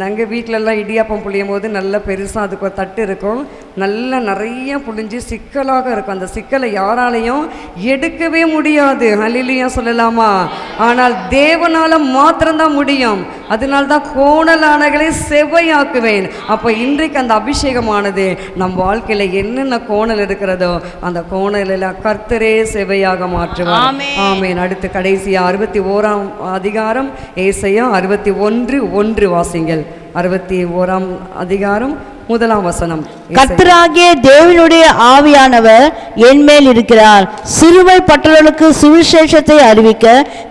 நாங்கள் வீட்டிலலாம் இடியாப்பம் புளியும் போது நல்லா பெருசாக அதுக்கு ஒரு தட்டு இருக்கும், நல்லா நிறைய புளிஞ்சு சிக்கலாக இருக்கும். அந்த சிக்கலை யாராலையும் எடுக்கவே முடியாது. ஹல்லேலூயா சொல்லலாமா? ஆனால் தேவனால் மாத்திரம்தான் முடியும். அதனால்தான் கோணலானகளை செவ்வையாக்குவேன். அப்போ இன்றைக்கு அந்த அபிஷேகமானது நம் வாழ்க்கையில் என்னென்ன கோணல் இருக்கிறதோ அந்த கோணலில் கர்த்தரே செவ்வையாக மாற்றுவார். ஆமென். அடுத்து கடைசியாக 61ஆம் அதிகாரம் ஏசாயா 61:1 வாசிங்கள். 61ஆம் அதிகாரம் 1ஆம் வசனம். கர்த்தராகிய தேவனுடைய ஆவியானவர் என்மேல் இருக்கிறார், சிறுமை பட்டணங்களுக்கு சுவிசேஷத்தை அறிவிக்க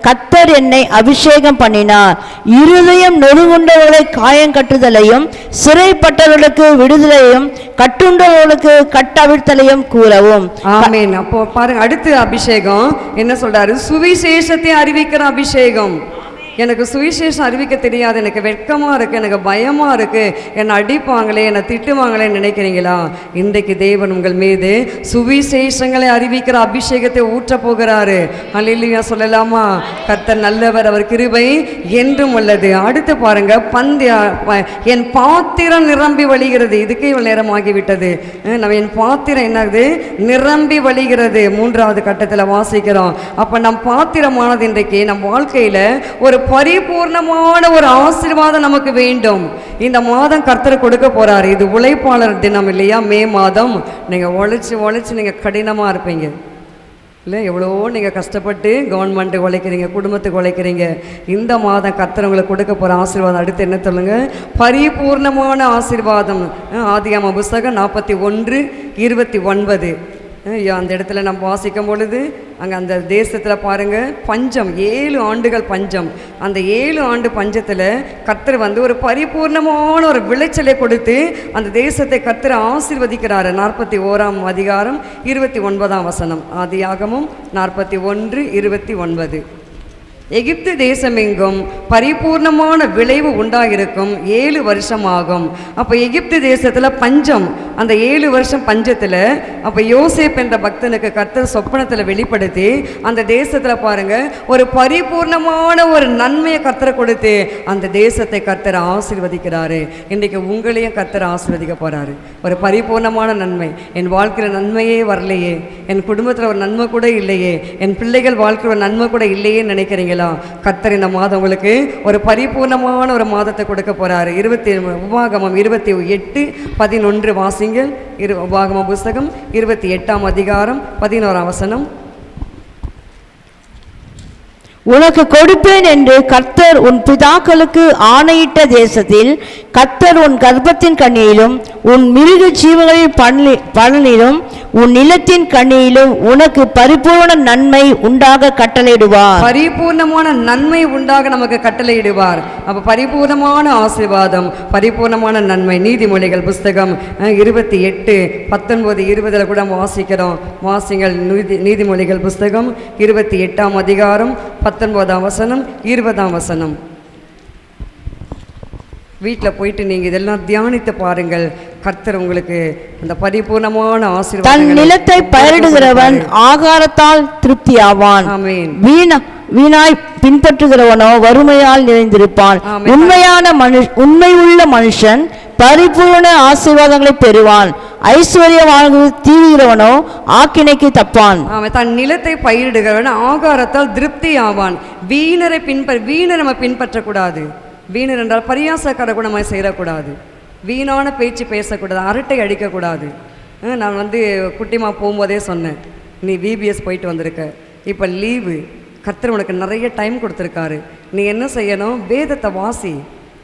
கர்த்தர் என்னை அபிஷேகம் பண்ணினார். இருதயம் நொறுங்குண்டவர்களை காயங்கட்டுதலையும், சிறைப்பட்டவர்களுக்கு விடுதலையும், கட்டுண்டவர்களுக்கு கட்டவிழ்த்தலையும் கூறவும். ஆமென். அப்போ பாருங்க, அடுத்த அபிஷேகம் என்ன சொல்றாரு? சுவிசேஷத்தை அறிவிக்கிற அபிஷேகம். எனக்கு சுவிசேஷம் அறிவிக்க தெரியாது, எனக்கு வெட்கமாக இருக்குது, எனக்கு பயமாக இருக்குது, என்னை அடிப்பாங்களே, என்னை திட்டுவாங்களேன்னு நினைக்கிறீங்களா? இன்றைக்கு தேவன் உங்கள் மீது சுவிசேஷங்களை அறிவிக்கிற அபிஷேகத்தை ஊற்ற போகிறாரு. ஹல்லேலூயா சொல்லலாமா? கர்த்தர் நல்லவர், அவர் கிருபை என்றும் உள்ளது. அடுத்து பாருங்க, என் பாத்திரம் நிரம்பி வழிகிறது. இதுக்கே இவ்வளவு நேரம் ஆகிவிட்டது. நம்ம என் பாத்திரம் என்னது? நிரம்பி வழிகிறது. 3வது கட்டத்தில் வாசிக்கிறோம். அப்போ நம் பாத்திரமானது இன்றைக்கு நம் வாழ்க்கையில் ஒரு பரிபூர்ணமான ஒரு ஆசீர்வாதம் நமக்கு வேண்டும். இந்த மாதம் கர்த்தர் கொடுக்க போறாரு. இது உழைப்பாளர் தினம் இல்லையா? மே மாதம். நீங்கள் உழைச்சி நீங்கள் கடினமாக இருப்பீங்க இல்லை? எவ்வளோ நீங்கள் கஷ்டப்பட்டு கவர்மெண்ட்டுக்கு உழைக்கிறீங்க, குடும்பத்துக்கு உழைக்கிறீங்க. இந்த மாதம் கர்த்தர் உங்களுக்கு கொடுக்க போகிற ஆசீர்வாதம் அடுத்து என்ன சொல்லுங்க? பரிபூர்ணமான ஆசீர்வாதம். ஆதியாகம புஸ்தகம் 41:29. அந்த இடத்துல நம்ம வாசிக்கும் பொழுது அங்கே அந்த தேசத்தில் பாருங்கள், பஞ்சம், 7 ஆண்டுகள் பஞ்சம். அந்த 7 ஆண்டு பஞ்சத்தில் கர்த்தர் ஒரு பரிபூர்ணமான ஒரு விளைச்சலை கொடுத்து அந்த தேசத்தை கர்த்தர் ஆசீர்வதிக்கிறார். 41ஆம் அதிகாரம் 29ஆம் வசனம். ஆதியாகமம் 41:29. எகிப்து தேசமெங்கும் பரிபூர்ணமான விளைவு உண்டாகிருக்கும் 7 வருஷம் ஆகும். அப்போ எகிப்து தேசத்தில் பஞ்சம். அந்த 7 வருஷம் பஞ்சத்தில் அப்போ யோசேப் என்ற பக்தனுக்கு கர்த்தர் சொப்பனத்தில் வெளிப்படுத்தி அந்த தேசத்தில் பாருங்க ஒரு பரிபூர்ணமான ஒரு நன்மையை கர்த்தரை கொடுத்து அந்த தேசத்தை கர்த்தர் ஆசீர்வதிக்கிறாரு. இன்றைக்கு உங்களையும் கர்த்தர் ஆசீர்வதிக்க போகிறாரு. ஒரு பரிபூர்ணமான நன்மை. என் வாழ்க்கையில் நன்மையே வரலையே, என் குடும்பத்தில் ஒரு நன்மை கூட இல்லையே, என் பிள்ளைகள் வாழ்க்கையில் ஒரு நன்மை கூட இல்லையே நினைக்கிறீங்களா? கர்த்தர் இந்த மாதம் உங்களுக்கு ஒரு பரிபூர்ணமான ஒரு மாதத்தை கொடுக்க போறாரு. உபாகமம் 28:11 வாசிங்கள். உபாகம புஸ்தகம் 28ஆம் அதிகாரம் 11ஆம் வசனம். உனக்கு கொடுப்பேன் என்று கர்த்தர் உன் பிதாக்களுக்கு ஆணையிட்ட தேசத்தில் கர்த்தர் உன் கர்ப்பத்தின் கண்ணியிலும் உன் மிருக ஜீவங்களின் பலனிலும் உன் நிலத்தின் கண்ணியிலும் உனக்கு பரிபூர்ண நன்மை உண்டாக கட்டளையிடுவார். பரிபூர்ணமான நன்மை உண்டாக நமக்கு கட்டளையிடுவார். அப்ப பரிபூர்ணமான ஆசீர்வாதம், பரிபூர்ணமான நன்மை. நீதிமொழிகள் புஸ்தகம் 28:19, 20 கூட வாசிக்கிறோம். வாசிங்கள். நீதிமொழிகள் புஸ்தகம் 28ஆம் அதிகாரம் 19ஆம் வசனம், 20ஆம் வசனம். வீட்டில் போயிட்டு நீங்கள் இதெல்லாம் தியானித்து பாருங்கள். கர்த்தர் உங்களுக்கு அந்த பரிபூர்ணமான ஆசீர்வாதம். தன் நிலத்தை பயிரிடுகிறவன் ஆகாரத்தால் திருப்தி ஆவான். ஆமென். வீணாய் பின்பற்றுகிறவனோ வறுமையால் நிறைந்திருப்பான். உண்மையுள்ள மனுஷன் பரிபூர்ண ஆசீர்வாதங்களை பெறுவான். ஐஸ்வர்யமாக தீவுகிறவனோ ஆக்கினைக்கு தப்பான். அவன் தன் நிலத்தை பயிரிடுகிறவன் ஆகாரத்தால் திருப்தி ஆவான். வீணரை வீணரை நம்ம பின்பற்றக்கூடாது. வீணர் என்றால் பரியாசக்கார கூட நம்ம செய்யக்கூடாது. வீணான பேச்சு பேசக்கூடாது. அரட்டை அடிக்கக்கூடாது. நான் குட்டிமா போகும்போதே சொன்னேன், நீ விபிஎஸ் போயிட்டு வந்திருக்க, இப்போ லீவு, கர்த்தர் உனக்கு நிறைய டைம் கொடுத்துருக்காரு. நீ என்ன செய்யணும்? வேதத்தை வாசி.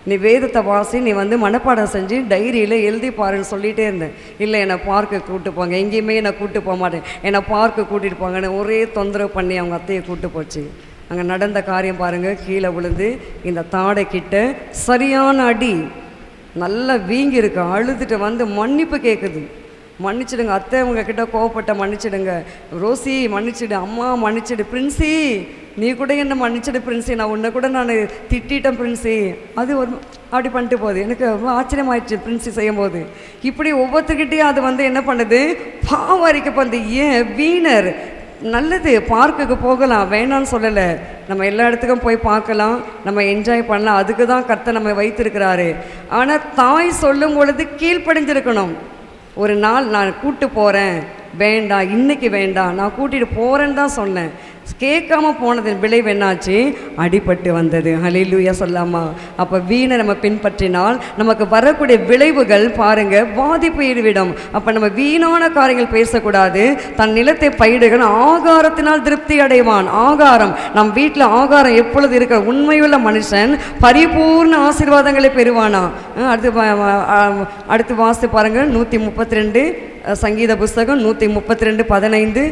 நீ வேதத்தை வாசி. நீ மனப்பாடம் செஞ்சு டைரியில் எழுதி பாருன்னு சொல்லிகிட்டே இருந்தேன். இல்லை, என்னை பார்க்கு கூப்பிட்டு போங்க, எங்கேயுமே என்னை கூப்பிட்டு போக மாட்டேன், என்னை பார்க்கு கூட்டிகிட்டு போங்கன்னு ஒரே தொந்தரவு பண்ணி அவங்க அத்தையை கூப்பிட்டு போச்சு. அங்கே நடந்த காரியம் பாருங்கள். கீழே விழுந்து இந்த தாடை கிட்ட சரியான அடி, நல்லா வீங்கி இருக்கு. அழுதுட்டு மன்னிப்பு கேட்குது. மன்னிச்சிடுங்க அத்தை, உங்ககிட்ட கோவப்பட்ட மன்னிச்சிடுங்க. ரோசி மன்னிச்சிடு, அம்மா மன்னிச்சிடு, பிரின்சி நீ கூட என்ன மன்னிச்சிடு பிரின்சி, நான் உன்னை கூட நான் திட்டிட்டேன் பிரின்சி. அது ஒரு அப்படி பண்ணிட்டு போகுது. எனக்கு ரொம்ப ஆச்சரியமாயிடுச்சு பிரின்சி செய்யும்போது. இப்படி ஒவ்வொருத்தர்கிட்டையும் அது என்ன பண்ணுது? பாவரிக்க பண்ணுது. ஏன்? வீணர். நல்லது, பார்க்குக்கு போகலாம், வேணான்னு சொல்லலை. நம்ம எல்லா இடத்துக்கும் போய் பார்க்கலாம், நம்ம என்ஜாய் பண்ணலாம். அதுக்கு தான் கர்த்தர் நம்ம வைத்திருக்கிறாரு. ஆனால் தாய் சொல்லும் பொழுது கீழ்ப்படிஞ்சிருக்கணும். ஒரு நாள் நான் கூப்பிட்டு போகிறேன், வேண்டாம் இன்னைக்கு வேண்டாம், நான் கூட்டிகிட்டு போகிறேன்னு தான் சொன்னேன். கேட்காம போனதன் விளைவு என்னாச்சு? அடிபட்டு வந்தது. ஹல்லேலூயா சொல்லாமா? அப்போ வீணை நம்ம பின்பற்றினால் நமக்கு வரக்கூடிய விளைவுகள் பாருங்கள், பாதிப்பு ஈடுவிடும். அப்போ நம்ம வீணான காரியங்கள் பேசக்கூடாது. தன் நிலத்தை பயிடுகள் ஆகாரத்தினால் திருப்தி அடைவான். ஆகாரம், நம் வீட்டில் ஆகாரம் எப்பொழுது இருக்கிற உண்மையுள்ள மனுஷன் பரிபூர்ண ஆசீர்வாதங்களை பெறுவானா? அடுத்து வாசித்து பாருங்கள். 132 சங்கீத புஸ்தகம் 132:15.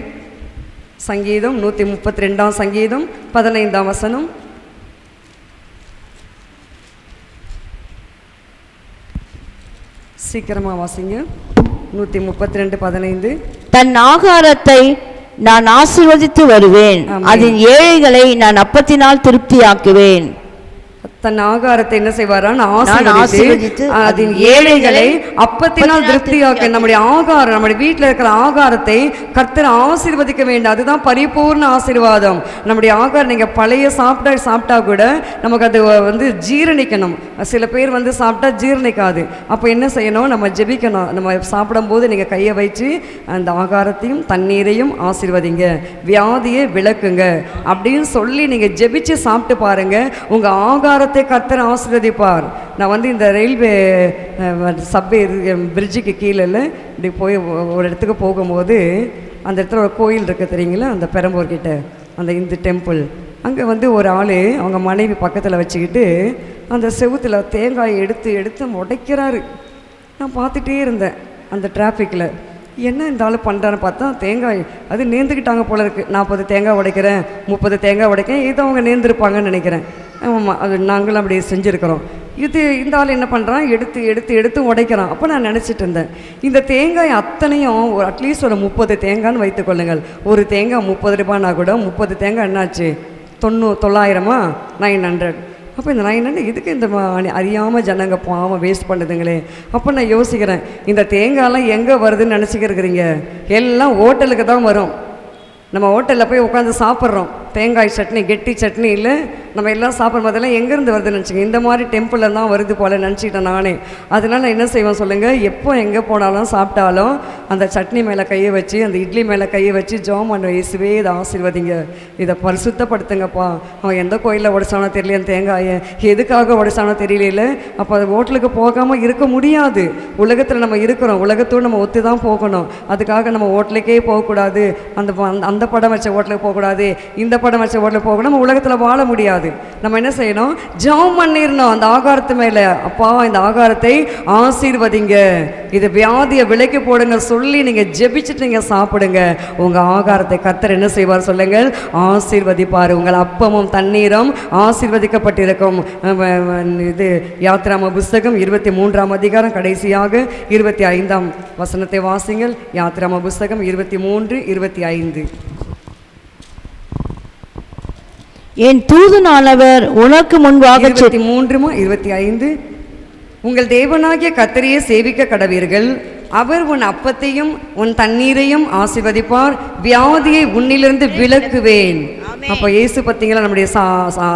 சங்கீதம் 132 சங்கீதம் 15 வசனம். சீக்கிரமா வாசிங்க. 132:15. தன் ஆகாரத்தை நான் ஆசீர்வதித்து வருவேன், அதன் ஏழைகளை நான் அப்பத்தினால் திருப்தியாக்குவேன். தன் ஆகாரத்தை என்ன செய்வாரான்? ஆசீர்வதித்து அதன் ஏழைகளை அப்பத்தினால் திருப்தியாக்க. நம்முடைய ஆகாரம், நம்முடைய வீட்டில் இருக்கிற ஆகாரத்தை கர்த்தர் ஆசீர்வதிக்க வேண்டும். அதுதான் பரிபூர்ண ஆசீர்வாதம். நம்முடைய ஆகாரம் நீங்கள் பழைய சாப்பிட்டா கூட நமக்கு அது ஜீரணிக்கணும். சில பேர் சாப்பிட்டா ஜீரணிக்காது. அப்போ என்ன செய்யணும்? நம்ம ஜெபிக்கணும். நம்ம சாப்பிடும்போது நீங்கள் கையை வச்சு அந்த ஆகாரத்தையும் தண்ணீரையும் ஆசீர்வதிங்க, வியாதியை விளக்குங்க அப்படின்னு சொல்லி நீங்கள் ஜெபிச்சு சாப்பிட்டு பாருங்க. உங்கள் ஆகாரத்தை கர்த்தர் ஆசீர்வதிப்பார். நான் இந்த ரயில்வே சப்வே பிரிட்ஜுக்கு கீழே இப்படி போய் ஒரு இடத்துக்கு போகும்போது அந்த இடத்துல ஒரு கோயில் இருக்குது தெரியுங்களா? அந்த பெரம்பூர்கிட்ட அந்த இந்து டெம்பிள். அங்கே ஒரு ஆள் அவங்க மனைவி பக்கத்தில் வச்சுக்கிட்டு அந்த செவுத்தில் தேங்காயை எடுத்து உடைக்கிறாரு. நான் பார்த்துட்டே இருந்தேன் அந்த டிராஃபிக்கில். என்ன இந்த ஆள் பண்ணுறான்னு பார்த்தா தேங்காய் அது நேர்ந்துக்கிட்டாங்க போல இருக்குது. 40 தேங்காய் உடைக்கிறேன், 30 தேங்காய் உடைக்கிறேன், இதை அவங்க நேர்ந்துருப்பாங்கன்னு நினைக்கிறேன். ஆமாம், அது நாங்களும் அப்படி செஞ்சுருக்கிறோம். இந்த ஆள் என்ன பண்ணுறான்? எடுத்து உடைக்கிறான். அப்போ நான் நினச்சிட்டு இருந்தேன், இந்த தேங்காய் அத்தனையும் அட்லீஸ்ட் ஒரு 30 தேங்காய்னு வைத்துக்கொள்ளுங்கள். ஒரு தேங்காய் 30 ரூபாய்னா கூட 30 தேங்காய் என்னாச்சு? 900 900. அப்போ இந்த 900 இதுக்கு இந்த அறியாமல் ஜனங்க பாவம் வேஸ்ட் பண்ணுதுங்களே. அப்போ நான் யோசிக்கிறேன், இந்த தேங்காயெல்லாம் எங்கே வருதுன்னு நினச்சிக்கிறீங்க? எல்லாம் ஹோட்டலுக்கு தான் வரும். நம்ம ஹோட்டலில் போய் உட்காந்து சாப்பிட்றோம், தேங்காய் சட்னி, கெட்டி சட்னி இல்லை, நம்ம எல்லாம் சாப்பிடும் போதெல்லாம் எங்கேருந்து வருதுன்னு நினச்சிங்க, இந்த மாதிரி டெம்பிளில் தான் வருது போல் நினச்சிக்கிட்டேன் நானே. அதனால் நான் என்ன செய்வேன் சொல்லுங்கள்? எப்போ எங்கே போனாலும் சாப்பிட்டாலும் அந்த சட்னி மேலே கையை வச்சு, அந்த இட்லி மேலே கையை வச்சு ஜெபம் பண்ணுவேன், இயேசுவே இதை ஆசீர்வதிங்க, இதை பரிசுத்தப்படுத்துங்கப்பா. அவன் எந்த கோயிலில் உடைச்சானோ தெரியல, அந்த தேங்காயை எதுக்காக உடைச்சானோ தெரியல. அப்போ அது ஹோட்டலுக்கு போகாமல் இருக்க முடியாது. உலகத்தில் நம்ம இருக்கிறோம், உலகத்தோடு நம்ம ஒத்து தான் போகணும். அதுக்காக நம்ம ஹோட்டலுக்கே போகக்கூடாது, அந்த படம் வச்ச ஹோட்டலுக்கு போகக்கூடாது, இந்த படம் வச்ச ஹோட்டலுக்கு போகணும். நம்ம உலகத்தில் வாழ முடியாது. நம்ம என்ன செய்யணும்? ஜெபம் பண்ணிடணும் அந்த ஆகாரத்து மேலே. அப்பா இந்த ஆகாரத்தை ஆசீர்வதிங்க, இது வியாதியை விலைக்கு போடுங்க சொல்லி நீங்கள் ஜெபிச்சுட்டு நீங்கள் சாப்பிடுங்க. உங்கள் ஆகாரத்தை கர்த்தர் என்ன செய்வார் சொல்லுங்கள்? ஆசீர்வதிப்பார். உங்கள் அப்பமும் தண்ணீரும் ஆசீர்வதிக்கப்பட்டிருக்கும். இது யாத்திராம புஸ்தகம் 23 அதிகாரம் கடைசியாக 25 வசனத்தை வாசிங்கள். யாத்திராம புஸ்தகம் 23:25. என் தூதனானவர் உனக்கு முன்பாக 23:25. உங்கள் தேவனாகிய கர்த்தரையே சேவிக்க கடவீர்கள், அவர் உன் அப்பத்தையும் உன் தண்ணீரையும் ஆசீர்வதிப்பார், வியாதியை உன்னிலிருந்து விலக்குவேன். அப்போ இயேசு பார்த்தீங்களா, நம்முடைய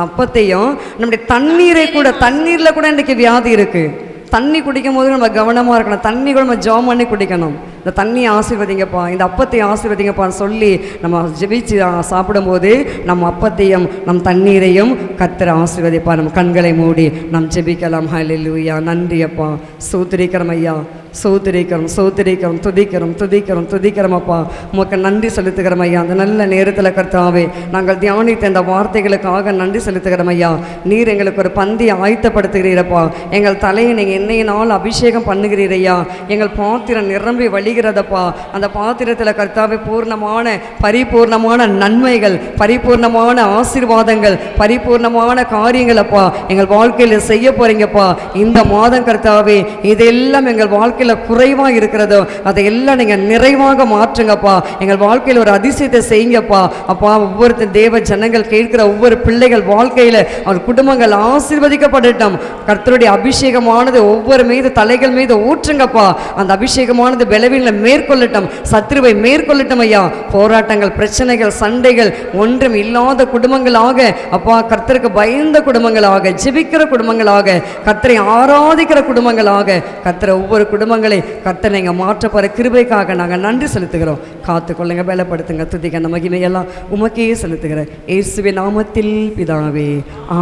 அப்பத்தையும் நம்முடைய தண்ணீரை கூட, தண்ணீரில் கூட இன்றைக்கு வியாதி இருக்குது. தண்ணி குடிக்கும் போது நம்ம கவனமாக இருக்கணும். தண்ணி கூட நம்ம ஜெபம் பண்ணி குடிக்கணும். இந்த தண்ணியை ஆசீர்வதிங்கப்பா, இந்த அப்பத்தை ஆசீர்வதிங்கப்பான்னு சொல்லி நம்ம ஜெபிச்சு சாப்பிடும்போது நம்ம அப்பத்தையும் நம் தண்ணீரையும் கர்த்தர் ஆசீர்வதிப்பா. நம்ம கண்களை மூடி நாம் ஜெபிக்கலாம். ஹல்லேலூயா. நன்றி அப்பா, ஸ்தோத்திரிக்கிறோம் ஐயா, ஸ்தோத்திரிக்கிறோம், ஸ்தோத்திரிக்கிறோம், துதிக்கிறோம், துதிக்கிறோம், துதிக்கிறோம் அப்பா. உமக்கு நன்றி செலுத்துகிறோம் ஐயா. அந்த நல்ல நேரத்தில் கர்த்தாவே நாங்கள் தியானித்த இந்த வார்த்தைகளுக்காக நன்றி செலுத்துகிறோம் ஐயா. நீர் எங்களுக்கு ஒரு பந்தியை ஆயத்தப்படுத்துகிறீரப்பா. எங்கள் தலையை நீங்கள் எண்ணெயினால் அபிஷேகம் பண்ணுகிறீர் ஐயா. எங்கள் பாத்திரம் நிரம்பி வழிகிறதப்பா. அந்த பாத்திரத்தில் கர்த்தாவே பூர்ணமான பரிபூர்ணமான நன்மைகள், பரிபூர்ணமான ஆசீர்வாதங்கள், பரிபூர்ணமான காரியங்கள் அப்பா எங்கள் வாழ்க்கையில் செய்ய போறீங்கப்பா. இந்த மாதம் கர்த்தாவே இதெல்லாம் எங்கள் வாழ்க்கையில் குறைவாக இருக்கிறதோ அதையெல்லாம் நீங்கள் நிறைவாக மாற்றுங்கப்பா. எங்கள் வாழ்க்கையில் ஒரு அதிசயத்தை செய்யுங்கப்பா. அப்பா ஒவ்வொரு தேவ ஜனங்கள் கேட்கிற ஒவ்வொரு பிள்ளைகள் வாழ்க்கையில் அவர் குடும்பங்கள் ஆசீர்வதிக்கப்படட்டும். கர்த்தருடைய அபிஷேகமானது ஒவ்வொரு மீது தலைகள் மீது ஊற்றுங்கப்பா. அந்த அபிஷேகமானது பலவீனங்களை மேற்கொள்ளட்டும், சத்ருவை மேற்கொள்ளட்டும் ஐயா. போராட்டங்கள், பிரச்சனைகள், சண்டைகள் ஒன்றும் இல்லாத குடும்பங்களாக அப்பா, கர்த்தருக்கு பயந்த குடும்பங்களாக, ஜெபிக்கிற குடும்பங்களாக, கர்த்தரை ஆராதிக்கிற குடும்பங்களாக கர்த்தரை ஒவ்வொரு குடும்பங்களை கர்த்தர் நீங்கள் மாற்றப்போகிற கிருபைக்காக நாங்கள் நன்றி செலுத்துகிறோம். காத்துக்கொள்ளுங்க, பலப்படுத்துங்க, துதிக்க அந்த மகிமையெல்லாம் உமக்கே செலுத்துகிறேன் இயேசுவின் நாமத்தில் பிதாவே,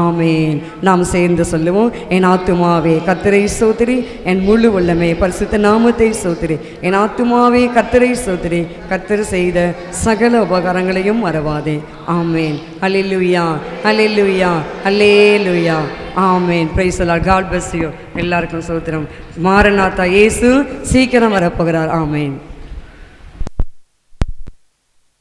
ஆமேன். நாம் சேர்ந்து சொல்லுவோம். என் ஆத்துமாவே கர்த்தரை ஸ்தோத்திரி, என் முழு உள்ளமே பரிசுத்த நாமத்தை ஸ்தோத்திரி. என் ஆத்துமாவே கர்த்தரை ஸ்தோத்திரி, கர்த்தர் செய்த சகல உபகாரங்களையும் மறவாதே. ஆமேன். அல்லேலூயா, அல்லேலூயா, அல்லேலூயா. ஆமேன். Praise the Lord. God bless you. எல்லாருக்கும் ஸ்தோத்திரம். மாரநாதா, இயேசு சீக்கிரம் வரப்போகிறார். ஆமேன்.